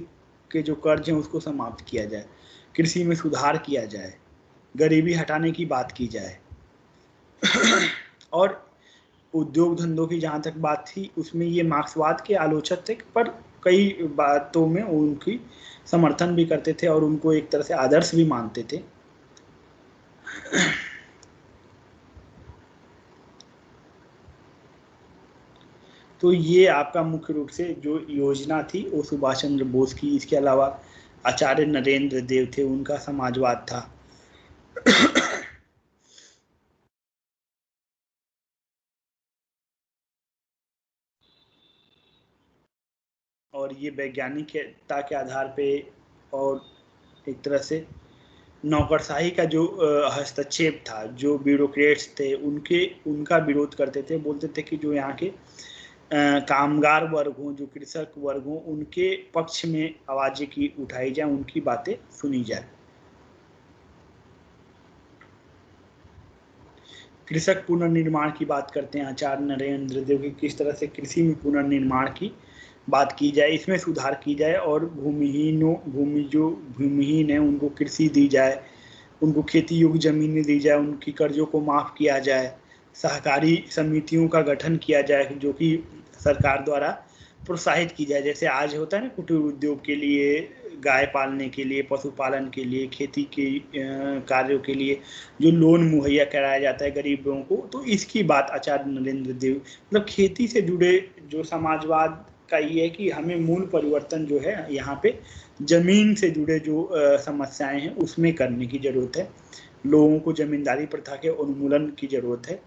के जो कर्ज हैं उसको समाप्त किया जाए, कृषि में सुधार किया जाए, गरीबी हटाने की बात की जाए। और उद्योग धंधों की जहाँ तक बात थी उसमें ये मार्क्सवाद के आलोचक थे, पर कई बातों में उनकी समर्थन भी करते थे और उनको एक तरह से आदर्श भी मानते थे। तो ये आपका मुख्य रूप से जो योजना थी वो सुभाष चंद्र बोस की। इसके अलावा आचार्य नरेंद्र देव थे, उनका समाजवाद था। और ये वैज्ञानिकता के आधार पे और एक तरह से नौकरशाही का जो हस्तक्षेप था, जो ब्यूरोक्रेट्स थे उनके उनका विरोध करते थे, बोलते थे कि जो यहाँ के कामगार वर्ग हों, जो कृषक वर्ग हों, उनके पक्ष में आवाज़ें की उठाई जाए, उनकी बातें सुनी जाए। कृषक पुनर्निर्माण की बात करते हैं आचार्य नरेंद्र देव की, किस तरह से कृषि में पुनर्निर्माण की बात की जाए, इसमें सुधार की जाए और जो भूमिहीन है उनको कृषि दी जाए, उनको खेती योग्य जमीनें दी जाए, उनकी कर्जों को माफ किया जाए, सहकारी समितियों का गठन किया जाए जो कि सरकार द्वारा प्रोत्साहित की जाए। जैसे आज होता है ना, कुटीर उद्योग के लिए, गाय पालने के लिए, पशुपालन के लिए, खेती के कार्यों के लिए जो लोन मुहैया कराया जाता है गरीब लोगों को, तो इसकी बात आचार्य नरेंद्र देव, मतलब खेती से जुड़े जो समाजवाद का ये है कि हमें मूल परिवर्तन जो है यहाँ पे जमीन से जुड़े जो समस्याएं हैं उसमें करने की जरूरत है, लोगों को जमींदारी प्रथा के उन्मूलन की जरूरत है।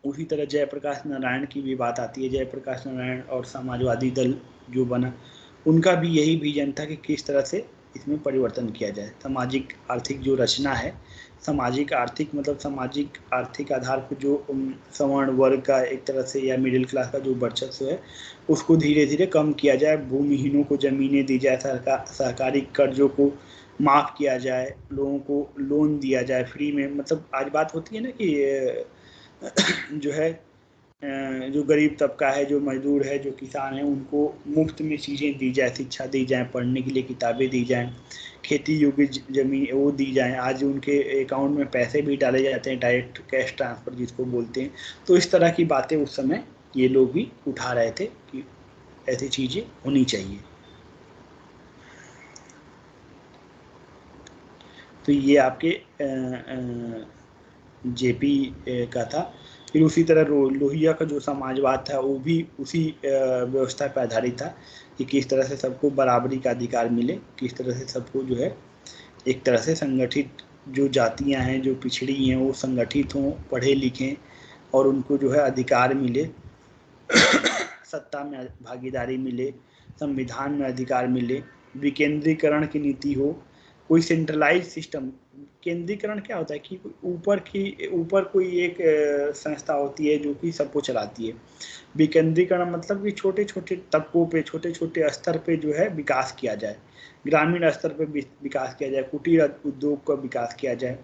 उसी तरह जयप्रकाश नारायण की भी बात आती है। जयप्रकाश नारायण और समाजवादी दल जो बना, उनका भी यही विजन था कि किस तरह से इसमें परिवर्तन किया जाए। सामाजिक आर्थिक जो रचना है, सामाजिक आर्थिक मतलब सामाजिक आर्थिक आधार पर जो सवर्ण वर्ग का एक तरह से या मिडिल क्लास का जो वर्चस्व है उसको धीरे धीरे कम किया जाए, भूमिहीनों को जमीनें दी जाए, सहकारी कर्जों को माफ़ किया जाए, लोगों को लोन दिया जाए फ्री में। मतलब आज बात होती है ना कि जो है जो गरीब तबका है, जो मजदूर है, जो किसान है, उनको मुफ्त में चीज़ें दी जाए, शिक्षा दी जाए, पढ़ने के लिए किताबें दी जाएं, खेती योग्य ज़मीन वो दी जाएं, आज उनके अकाउंट में पैसे भी डाले जाते हैं, डायरेक्ट कैश ट्रांसफ़र जिसको बोलते हैं। तो इस तरह की बातें उस समय ये लोग भी उठा रहे थे कि ऐसी चीज़ें होनी चाहिए। तो ये आपके जेपी का था। फिर उसी तरह लोहिया का जो समाजवाद था वो भी उसी व्यवस्था पर आधारित था कि किस तरह से सबको बराबरी का अधिकार मिले, किस तरह से सबको जो है एक तरह से संगठित, जो जातियां हैं जो पिछड़ी हैं वो संगठित हों, पढ़े लिखें और उनको जो है अधिकार मिले, सत्ता में भागीदारी मिले, संविधान में अधिकार मिले, विकेंद्रीकरण की नीति हो, कोई सेंट्रलाइज सिस्टम। केंद्रीकरण क्या होता है कि ऊपर कोई एक संस्था होती है जो कि सबको चलाती है। विकेंद्रीकरण मतलब कि छोटे छोटे तबकों पे, छोटे छोटे स्तर पे जो है विकास किया जाए, ग्रामीण स्तर पे विकास किया जाए, कुटीर उद्योग का विकास किया जाए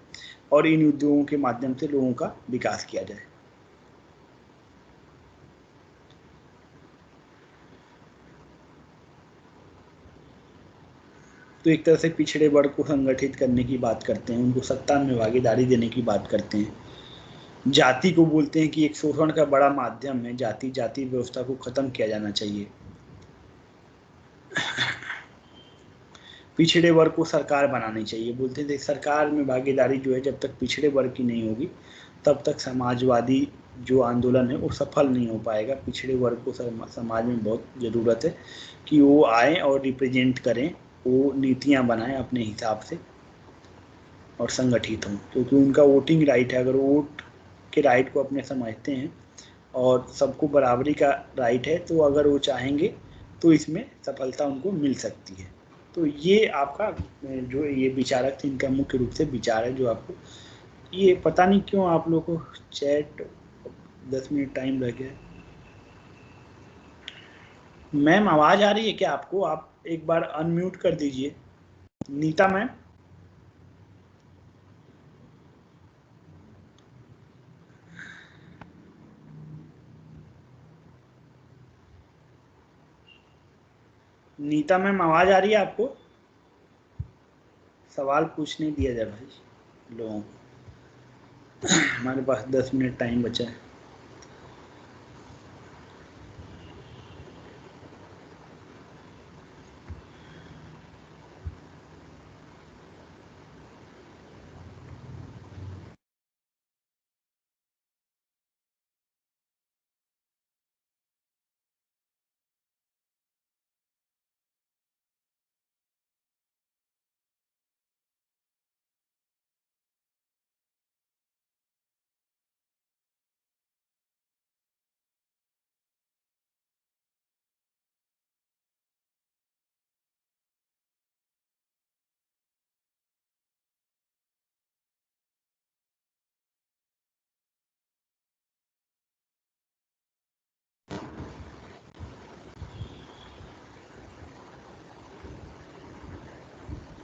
और इन उद्योगों के माध्यम से लोगों का विकास किया जाए। तो एक तरह से पिछड़े वर्ग को संगठित करने की बात करते हैं, उनको सत्ता में भागीदारी देने की बात करते हैं। जाति को बोलते हैं कि एक शोषण का बड़ा माध्यम है, जाति व्यवस्था को खत्म किया जाना चाहिए। पिछड़े वर्ग को सरकार बनानी चाहिए, बोलते थे सरकार में भागीदारी जो है जब तक पिछड़े वर्ग की नहीं होगी तब तक समाजवादी जो आंदोलन है वो सफल नहीं हो पाएगा। पिछड़े वर्ग को समाज में बहुत ज़रूरत है कि वो आए और रिप्रेजेंट करें, वो नीतियाँ बनाएं अपने हिसाब से और संगठित हों, क्योंकि उनका वोटिंग राइट है। अगर वोट के राइट को अपने समझते हैं और सबको बराबरी का राइट है तो अगर वो चाहेंगे तो इसमें सफलता उनको मिल सकती है। तो ये आपका जो ये विचारक थे इनका मुख्य रूप से विचार है जो आपको, ये पता नहीं क्यों आप लोग को चैट 10 मिनट टाइम लग गया। मैम आवाज़ आ रही है क्या आपको? आप एक बार अनम्यूट कर दीजिए। नीता मैम, नीता मैम आवाज़ आ रही है आपको? सवाल पूछने दिया जाए भाई लोगों को। हमारे पास 10 मिनट टाइम बचा है।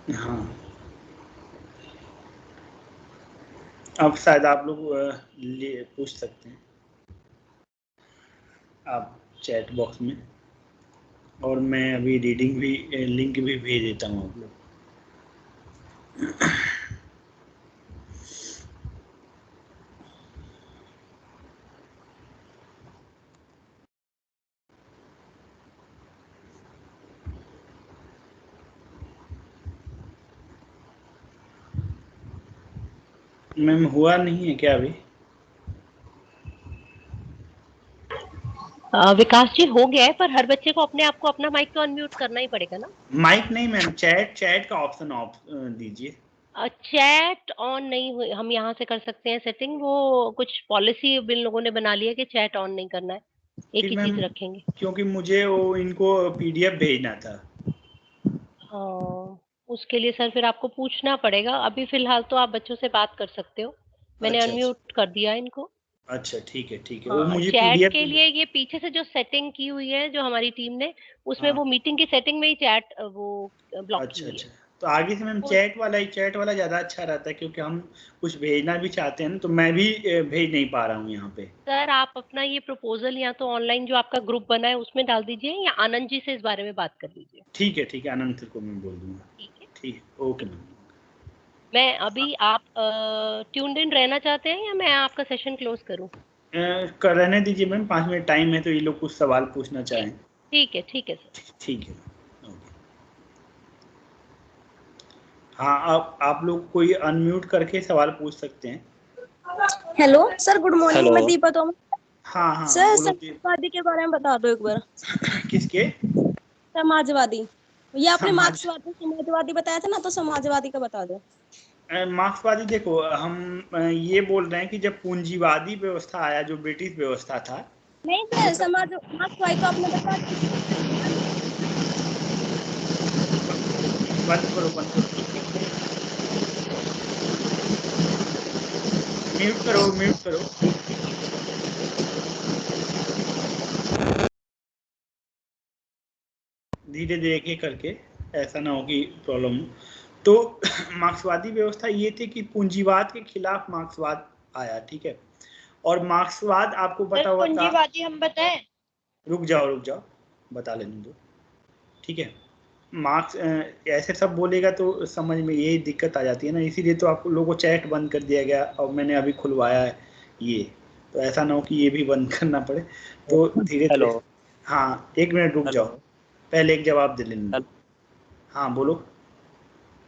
हाँ, अब शायद आप लोग पूछ सकते हैं आप चैट बॉक्स में, और मैं अभी रीडिंग भी लिंक भी भेज देता हूँ आप लोग। मैम हुआ नहीं है क्या अभी? विकास जी हो गया है, पर हर बच्चे को अपने आप को अपना माइक तो अनम्यूट करना ही पड़ेगा ना। माइक नहीं मैम, चैट का ऑप्शन ऑफ दीजिए। चैट ऑन नहीं हुई, हम यहाँ से कर सकते हैं सेटिंग, वो कुछ पॉलिसी बिन लोगों ने बना ली है कि चैट ऑन नहीं करना है, एक फिर ही मैम चीज रखेंगे। क्योंकि मुझे वो इनको पीडीएफ भेजना था। उसके लिए सर फिर आपको पूछना पड़ेगा। अभी फिलहाल तो आप बच्चों से बात कर सकते हो, मैंने अच्छा अच्छा अनम्यूट कर दिया इनको। अच्छा, ठीक है, वो हाँ, मुझे चैट पीडीएफ। के लिए ये पीछे से जो सेटिंग की हुई है जो हमारी टीम ने, उसमें हाँ, वो मीटिंग की सेटिंग में ही चैट वो ब्लॉक की अच्छा हुई है। अच्छा, तो आगे से मैम वो चैट वाला ज़्यादा अच्छा रहता है, क्योंकि हम कुछ भेजना भी चाहते हैं ना, तो मैं भी भेज नहीं पा रहा हूँ यहाँ पे। सर आप अपना ये प्रपोजल या तो ऑनलाइन जो आपका ग्रुप बना है उसमें डाल दीजिए, या आनंद जी से इस बारे में बात कर लीजिए। ठीक है, आनंद सर को मैं बोल दूंगा। ठीक है। ठीक है, ओके मैम। मैं अभी, आप ट्यून्ड इन रहना चाहते हैं या मैं आपका सेशन क्लोज करूं? कर रहने दीजिए मैम, 5 मिनट टाइम है, तो ये लोग कुछ सवाल पूछना चाहें। ठीक है सर। ठीक है, ओके। हाँ, आप लोग कोई अनम्यूट करके सवाल पूछ सकते हैं। Hello sir, good morning. Hello. मैं दीपा तोमर। हाँ सर बोलो जी। समाजवादी के बारे में बता दो एक बार। किसके? समाजवादी, ये आपने समाज मार्क्सवादी समाजवादी बताया था ना, तो समाजवादी का बता दो। मार्क्सवादी, देखो हम ये बोल रहे हैं कि जब पूंजीवादी व्यवस्था आया, जो ब्रिटिश व्यवस्था था, नहीं वो सर, समाज मार्क्सवादी तो आपने बता दिया। बंद करो, म्यूट करो। धीरे धीरे एक करके, ऐसा ना हो कि प्रॉब्लम हो। तो मार्क्सवादी व्यवस्था ये थी कि पूंजीवाद के खिलाफ मार्क्सवाद आया, ठीक है। और मार्क्सवाद आपको पता हुआ था। पूंजीवादी हम बताएं? रुक जाओ, बता लेने दो, ठीक है। मार्क्स ऐसे सब बोलेगा तो समझ में यही दिक्कत आ जाती है ना, इसीलिए तो आप लोगों को चैट बंद कर दिया गया, और मैंने अभी खुलवाया है ये, तो ऐसा ना हो कि ये भी बंद करना पड़े, तो धीरे हेलो। धीरे। हाँ, 1 मिनट रुक हेलो। जाओ, पहले एक जवाब दे लेने दो। हाँ बोलो।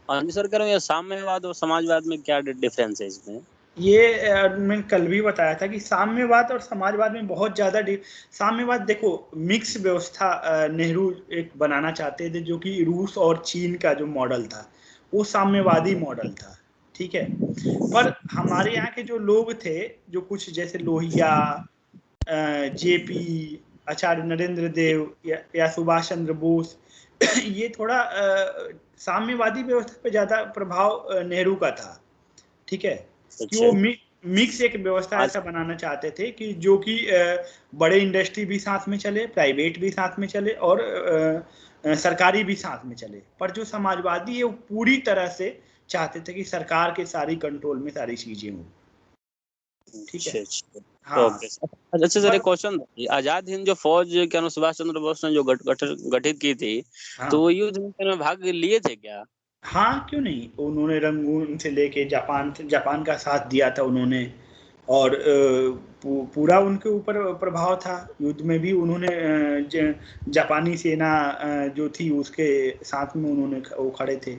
हाँ जी सर, कह रहा हूँ ये साम्यवाद और समाजवाद में क्या डिफरेंस है इसमें? ये मैंने कल भी बताया था कि साम्यवाद और समाजवाद में बहुत ज़्यादा साम्यवाद, देखो, मिक्स व्यवस्था नेहरू एक बनाना चाहते थे, जो कि रूस और चीन का जो मॉडल था, वो साम्यवादी मॉडल था, ठीक है। पर हमारे यहाँ के जो लोग थे, जो कुछ जैसे लोहिया, जेपी, आचार्य नरेंद्र देव, या सुभाष चंद्र बोस, ये थोड़ा साम्यवादी व्यवस्था पे ज़्यादा प्रभाव नेहरू का था, ठीक है। कि अच्छा। वो मिक्स एक व्यवस्था आज ऐसा बनाना चाहते थे कि जो कि बड़े इंडस्ट्री भी साथ में चले, प्राइवेट भी साथ में चले, और सरकारी भी साथ में चले। पर जो समाजवादी है वो पूरी तरह से चाहते थे कि सरकार के सारी कंट्रोल में सारी चीजें हों, ठीक है। अच्छा। हाँ, ओके सर। अच्छा सर, पर एक क्वेश्चन, आजाद हिंद जो फौज क्या नाम सुभाष चंद्र बोस ने जो गठित की थी, तो वो हाँ युद्ध में भाग लिए थे क्या? हाँ, क्यों नहीं, उन्होंने रंगून से लेके जापान का साथ दिया था उन्होंने, और पूरा उनके ऊपर प्रभाव था। युद्ध में भी उन्होंने जापानी सेना जो थी उसके साथ में उन्होंने वो खड़े थे,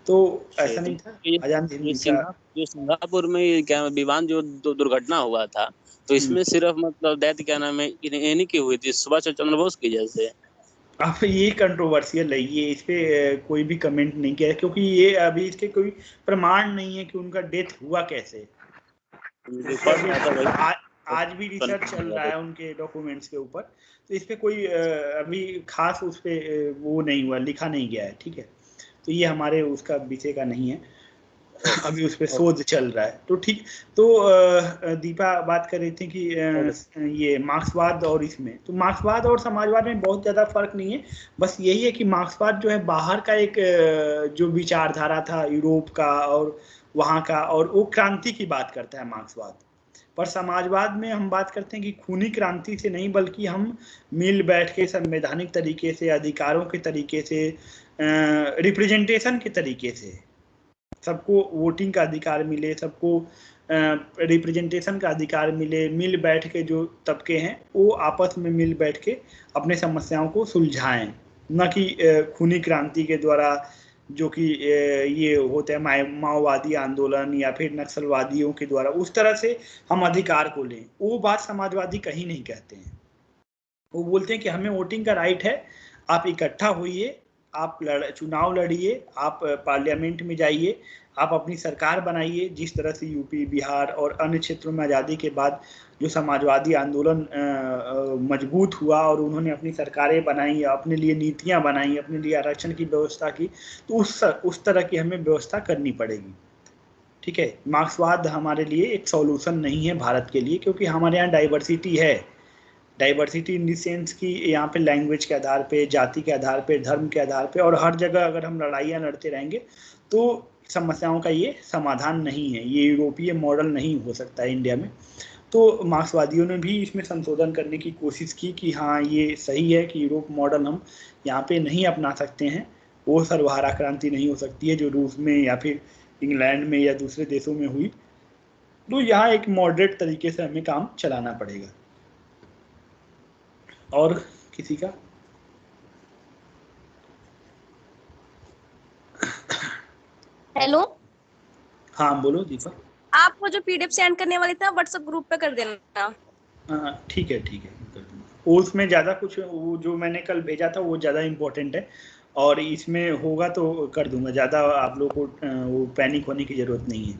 तो अच्छा, ऐसा तो नहीं था ये आजाद ये हिंद का। जो सिंगापुर में ये क्या विमान जो दुर्घटना हुआ था, तो हम्म, इसमें सिर्फ मतलब दैत क्या नाम है इन्हीं की हुई थी, सुभाष चंद्र बोस की जैसे? अब ये कंट्रोवर्शियल है, ये इस पे कोई भी कमेंट नहीं किया, क्योंकि ये अभी इसके कोई प्रमाण नहीं है कि उनका डेथ हुआ कैसे। जो इस पे पढ़ अभी रहा था वही आज भी रिसर्च चल कंफ्यूज हो रहा रहा है उनके डॉक्यूमेंट्स के ऊपर, तो इस पे कोई अभी खास उस पे वो नहीं हुआ, लिखा नहीं गया है, ठीक है। तो ये हमारे उसका विषय का नहीं है। अभी उस पर शोध चल रहा है। तो ठीक, तो दीपा बात कर रही थी कि ये मार्क्सवाद और इसमें, तो मार्क्सवाद और समाजवाद में बहुत ज़्यादा फर्क नहीं है। बस यही है कि मार्क्सवाद जो है बाहर का एक जो विचारधारा था यूरोप का और वहाँ का, और वो क्रांति की बात करता है मार्क्सवाद। पर समाजवाद में हम बात करते हैं कि खूनी क्रांति से नहीं, बल्कि हम मिल बैठ के संवैधानिक तरीके से, अधिकारों के तरीके से, रिप्रेजेंटेशन के तरीके से सबको वोटिंग का अधिकार मिले, सबको रिप्रेजेंटेशन का अधिकार मिले, मिल बैठ के जो तबके हैं वो आपस में मिल बैठ के अपने समस्याओं को सुलझाएं, न कि खूनी क्रांति के द्वारा, जो कि ये होता है माओवादी आंदोलन या फिर नक्सलवादियों के द्वारा, उस तरह से हम अधिकार को लें। वो बात समाजवादी कहीं नहीं कहते हैं। वो बोलते हैं कि हमें वोटिंग का राइट है, आप इकट्ठा होइए, आप चुनाव लड़िए, आप पार्लियामेंट में जाइए, आप अपनी सरकार बनाइए। जिस तरह से यूपी, बिहार और अन्य क्षेत्रों में आज़ादी के बाद जो समाजवादी आंदोलन मजबूत हुआ और उन्होंने अपनी सरकारें बनाई, अपने लिए नीतियां बनाई, अपने लिए आरक्षण की व्यवस्था की, तो उस तरह की हमें व्यवस्था करनी पड़ेगी। ठीक है, मार्क्सवाद हमारे लिए एक सॉल्यूशन नहीं है भारत के लिए, क्योंकि हमारे यहाँ डाइवर्सिटी है। डाइवर्सिटी इन द सेंस कि यहाँ पे लैंग्वेज के आधार पे, जाति के आधार पे, धर्म के आधार पे, और हर जगह अगर हम लड़ाइयाँ लड़ते रहेंगे तो समस्याओं का ये समाधान नहीं है। ये यूरोपीय मॉडल नहीं हो सकता है इंडिया में। तो मार्क्सवादियों ने भी इसमें संशोधन करने की कोशिश की कि हाँ ये सही है कि यूरोप मॉडल हम यहाँ पे नहीं अपना सकते हैं। वो सर्वहारा क्रांति नहीं हो सकती है जो रूस में या फिर इंग्लैंड में या दूसरे देशों में हुई। तो यहाँ एक मॉडरेट तरीके से हमें काम चलाना पड़ेगा। और किसी का? हेलो, हाँ बोलो दीपा। आप वो जो पीडीएफ सेंड करने वाली था व्हाट्सएप ग्रुप पे कर देना। ठीक है कर दूंगा। उसमें ज़्यादा कुछ, वो जो मैंने कल भेजा था वो ज़्यादा इम्पोर्टेंट है, और इसमें होगा तो कर दूंगा। ज़्यादा आप लोग को वो पैनिक होने की ज़रूरत नहीं है।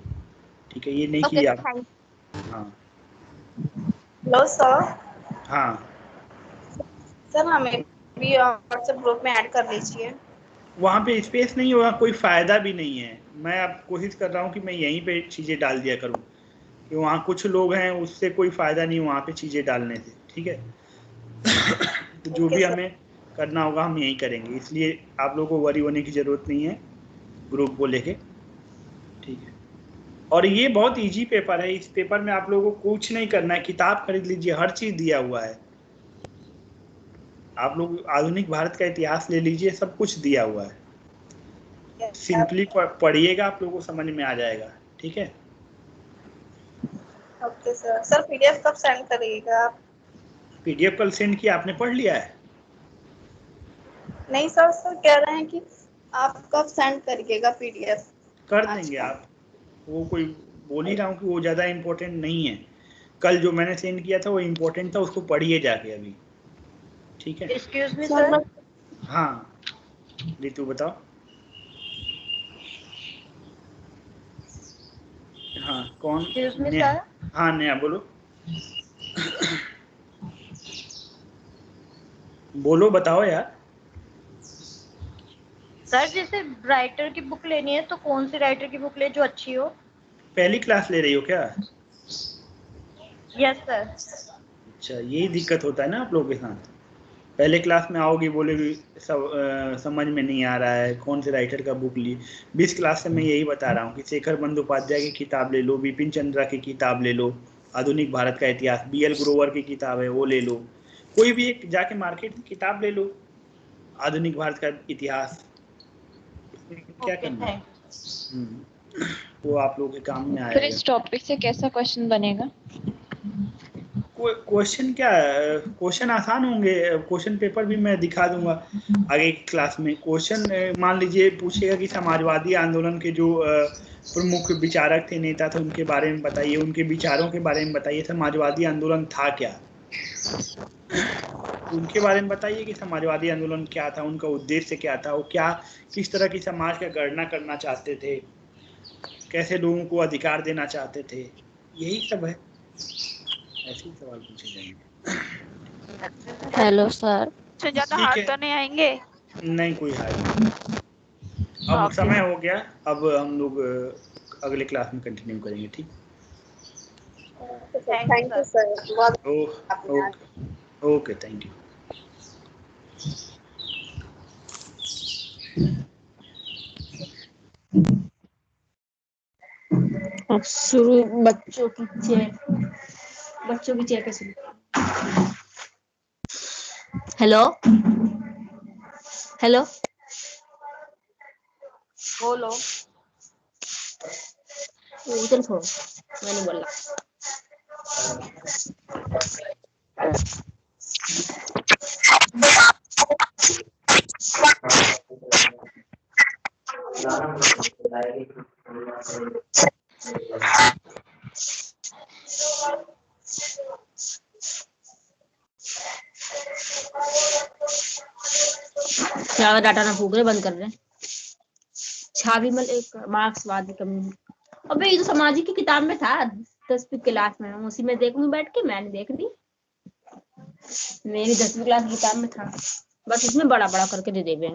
ठीक है, ये नहीं कि आप, हाँ हेलो सर। हाँ सर हमें भी व्हाट्सएप ग्रुप में ऐड कर लीजिए। वहाँ पे स्पेस नहीं होगा, कोई फ़ायदा भी नहीं है। मैं अब कोशिश कर रहा हूँ कि मैं यहीं पे चीज़ें डाल दिया करूँ, कि वहाँ कुछ लोग हैं, उससे कोई फ़ायदा नहीं वहाँ पे चीज़ें डालने से। ठीक है तो जो भी हमें करना होगा हम यहीं करेंगे, इसलिए आप लोगों को वरी होने की ज़रूरत नहीं है ग्रुप को लेके। ठीक है, और ये बहुत इजी पेपर है। इस पेपर में आप लोगों को कुछ नहीं करना है, किताब खरीद लीजिए, हर चीज़ दिया हुआ है। आप लोग आधुनिक भारत का इतिहास ले लीजिए, सब कुछ दिया हुआ है। सिंपली पढ़िएगा, आप लोगों को समझ में आ जाएगा। ठीक है, ओके सर। सर पीडीएफ कब सेंड करिएगा आप? पीडीएफ कल सेंड किया, आपने पढ़ लिया है? नहीं सर, सर कह रहे हैं कि आप कब सेंड करिएगा पीडीएफ? कर देंगे आप, वो कोई बोल ही रहा हूँ कि वो ज़्यादा इम्पोर्टेंट नहीं है। कल जो मैंने सेंड किया था वो इम्पोर्टेंट था, उसको पढ़िए जाके अभी। ठीक है, एक्सक्यूज मी सर। हाँ रितु बताओ। हाँ कौन? Excuse me sir. हाँ नया बोलो। बोलो, बताओ यार। सर जैसे राइटर की बुक लेनी है तो कौन सी राइटर की बुक ले जो अच्छी हो? पहली क्लास ले रही हो क्या? Yes sir. अच्छा, यही दिक्कत होता है ना आप लोगों के साथ। पहले क्लास में आओगी, बोलेगी सब समझ में नहीं आ रहा है, कौन से राइटर का बुक ली। 20 क्लास से मैं यही बता रहा हूँ कि शेखर बंदोपाध्याय की किताब ले लो, बिपिन चंद्रा की किताब ले लो, आधुनिक भारत का इतिहास, BL ग्रोवर की किताब है वो ले लो। कोई भी एक जाके मार्केट में किताब ले लो, आधुनिक भारत का इतिहास। क्या करना है, वो आप लोगों के काम में आएगा। फिर इस टॉपिक से कैसा क्वेश्चन बनेगा? क्वेश्चन क्या, क्वेश्चन आसान होंगे। क्वेश्चन पेपर भी मैं दिखा दूंगा आगे की क्लास में। क्वेश्चन मान लीजिए पूछेगा कि समाजवादी आंदोलन के जो प्रमुख विचारक थे, नेता थे, उनके बारे में बताइए, उनके विचारों के बारे में बताइए। समाजवादी आंदोलन था क्या, उनके बारे में बताइए कि समाजवादी आंदोलन क्या था, उनका उद्देश्य क्या था, वो क्या किस तरह की समाज का गणना करना चाहते थे, कैसे लोगों को अधिकार देना चाहते थे। यही सब है, ऐसे ही सवाल पूछे जाएंगे। Hello sir. ज्यादा हार्ड तो नहीं आएंगे? नहीं कोई हार्ड नहीं। अब समय हो गया, अब हम लोग अगले क्लास में कंटिन्यू करेंगे, ठीक। थैंक यू सर, बहुत ओके ओके, थैंक यू। अब शुरू बच्चों की चेयर पे शुरू। हेलो हेलो, बोलो। उधर छोड़ो, मैंने बोला। ज्यादा डाटा ना फूक रहे, बंद कर रहे हैं। छावीमल एक मार्क्सवादी कम्युनिटी। अबे ये तो सामाजिक की किताब में था 10वीं क्लास में, उसी में देखूंगी बैठ के। मैंने देख ली, मेरी 10वीं क्लास की किताब में था, बस इसमें बड़ा बड़ा करके दे देंगे।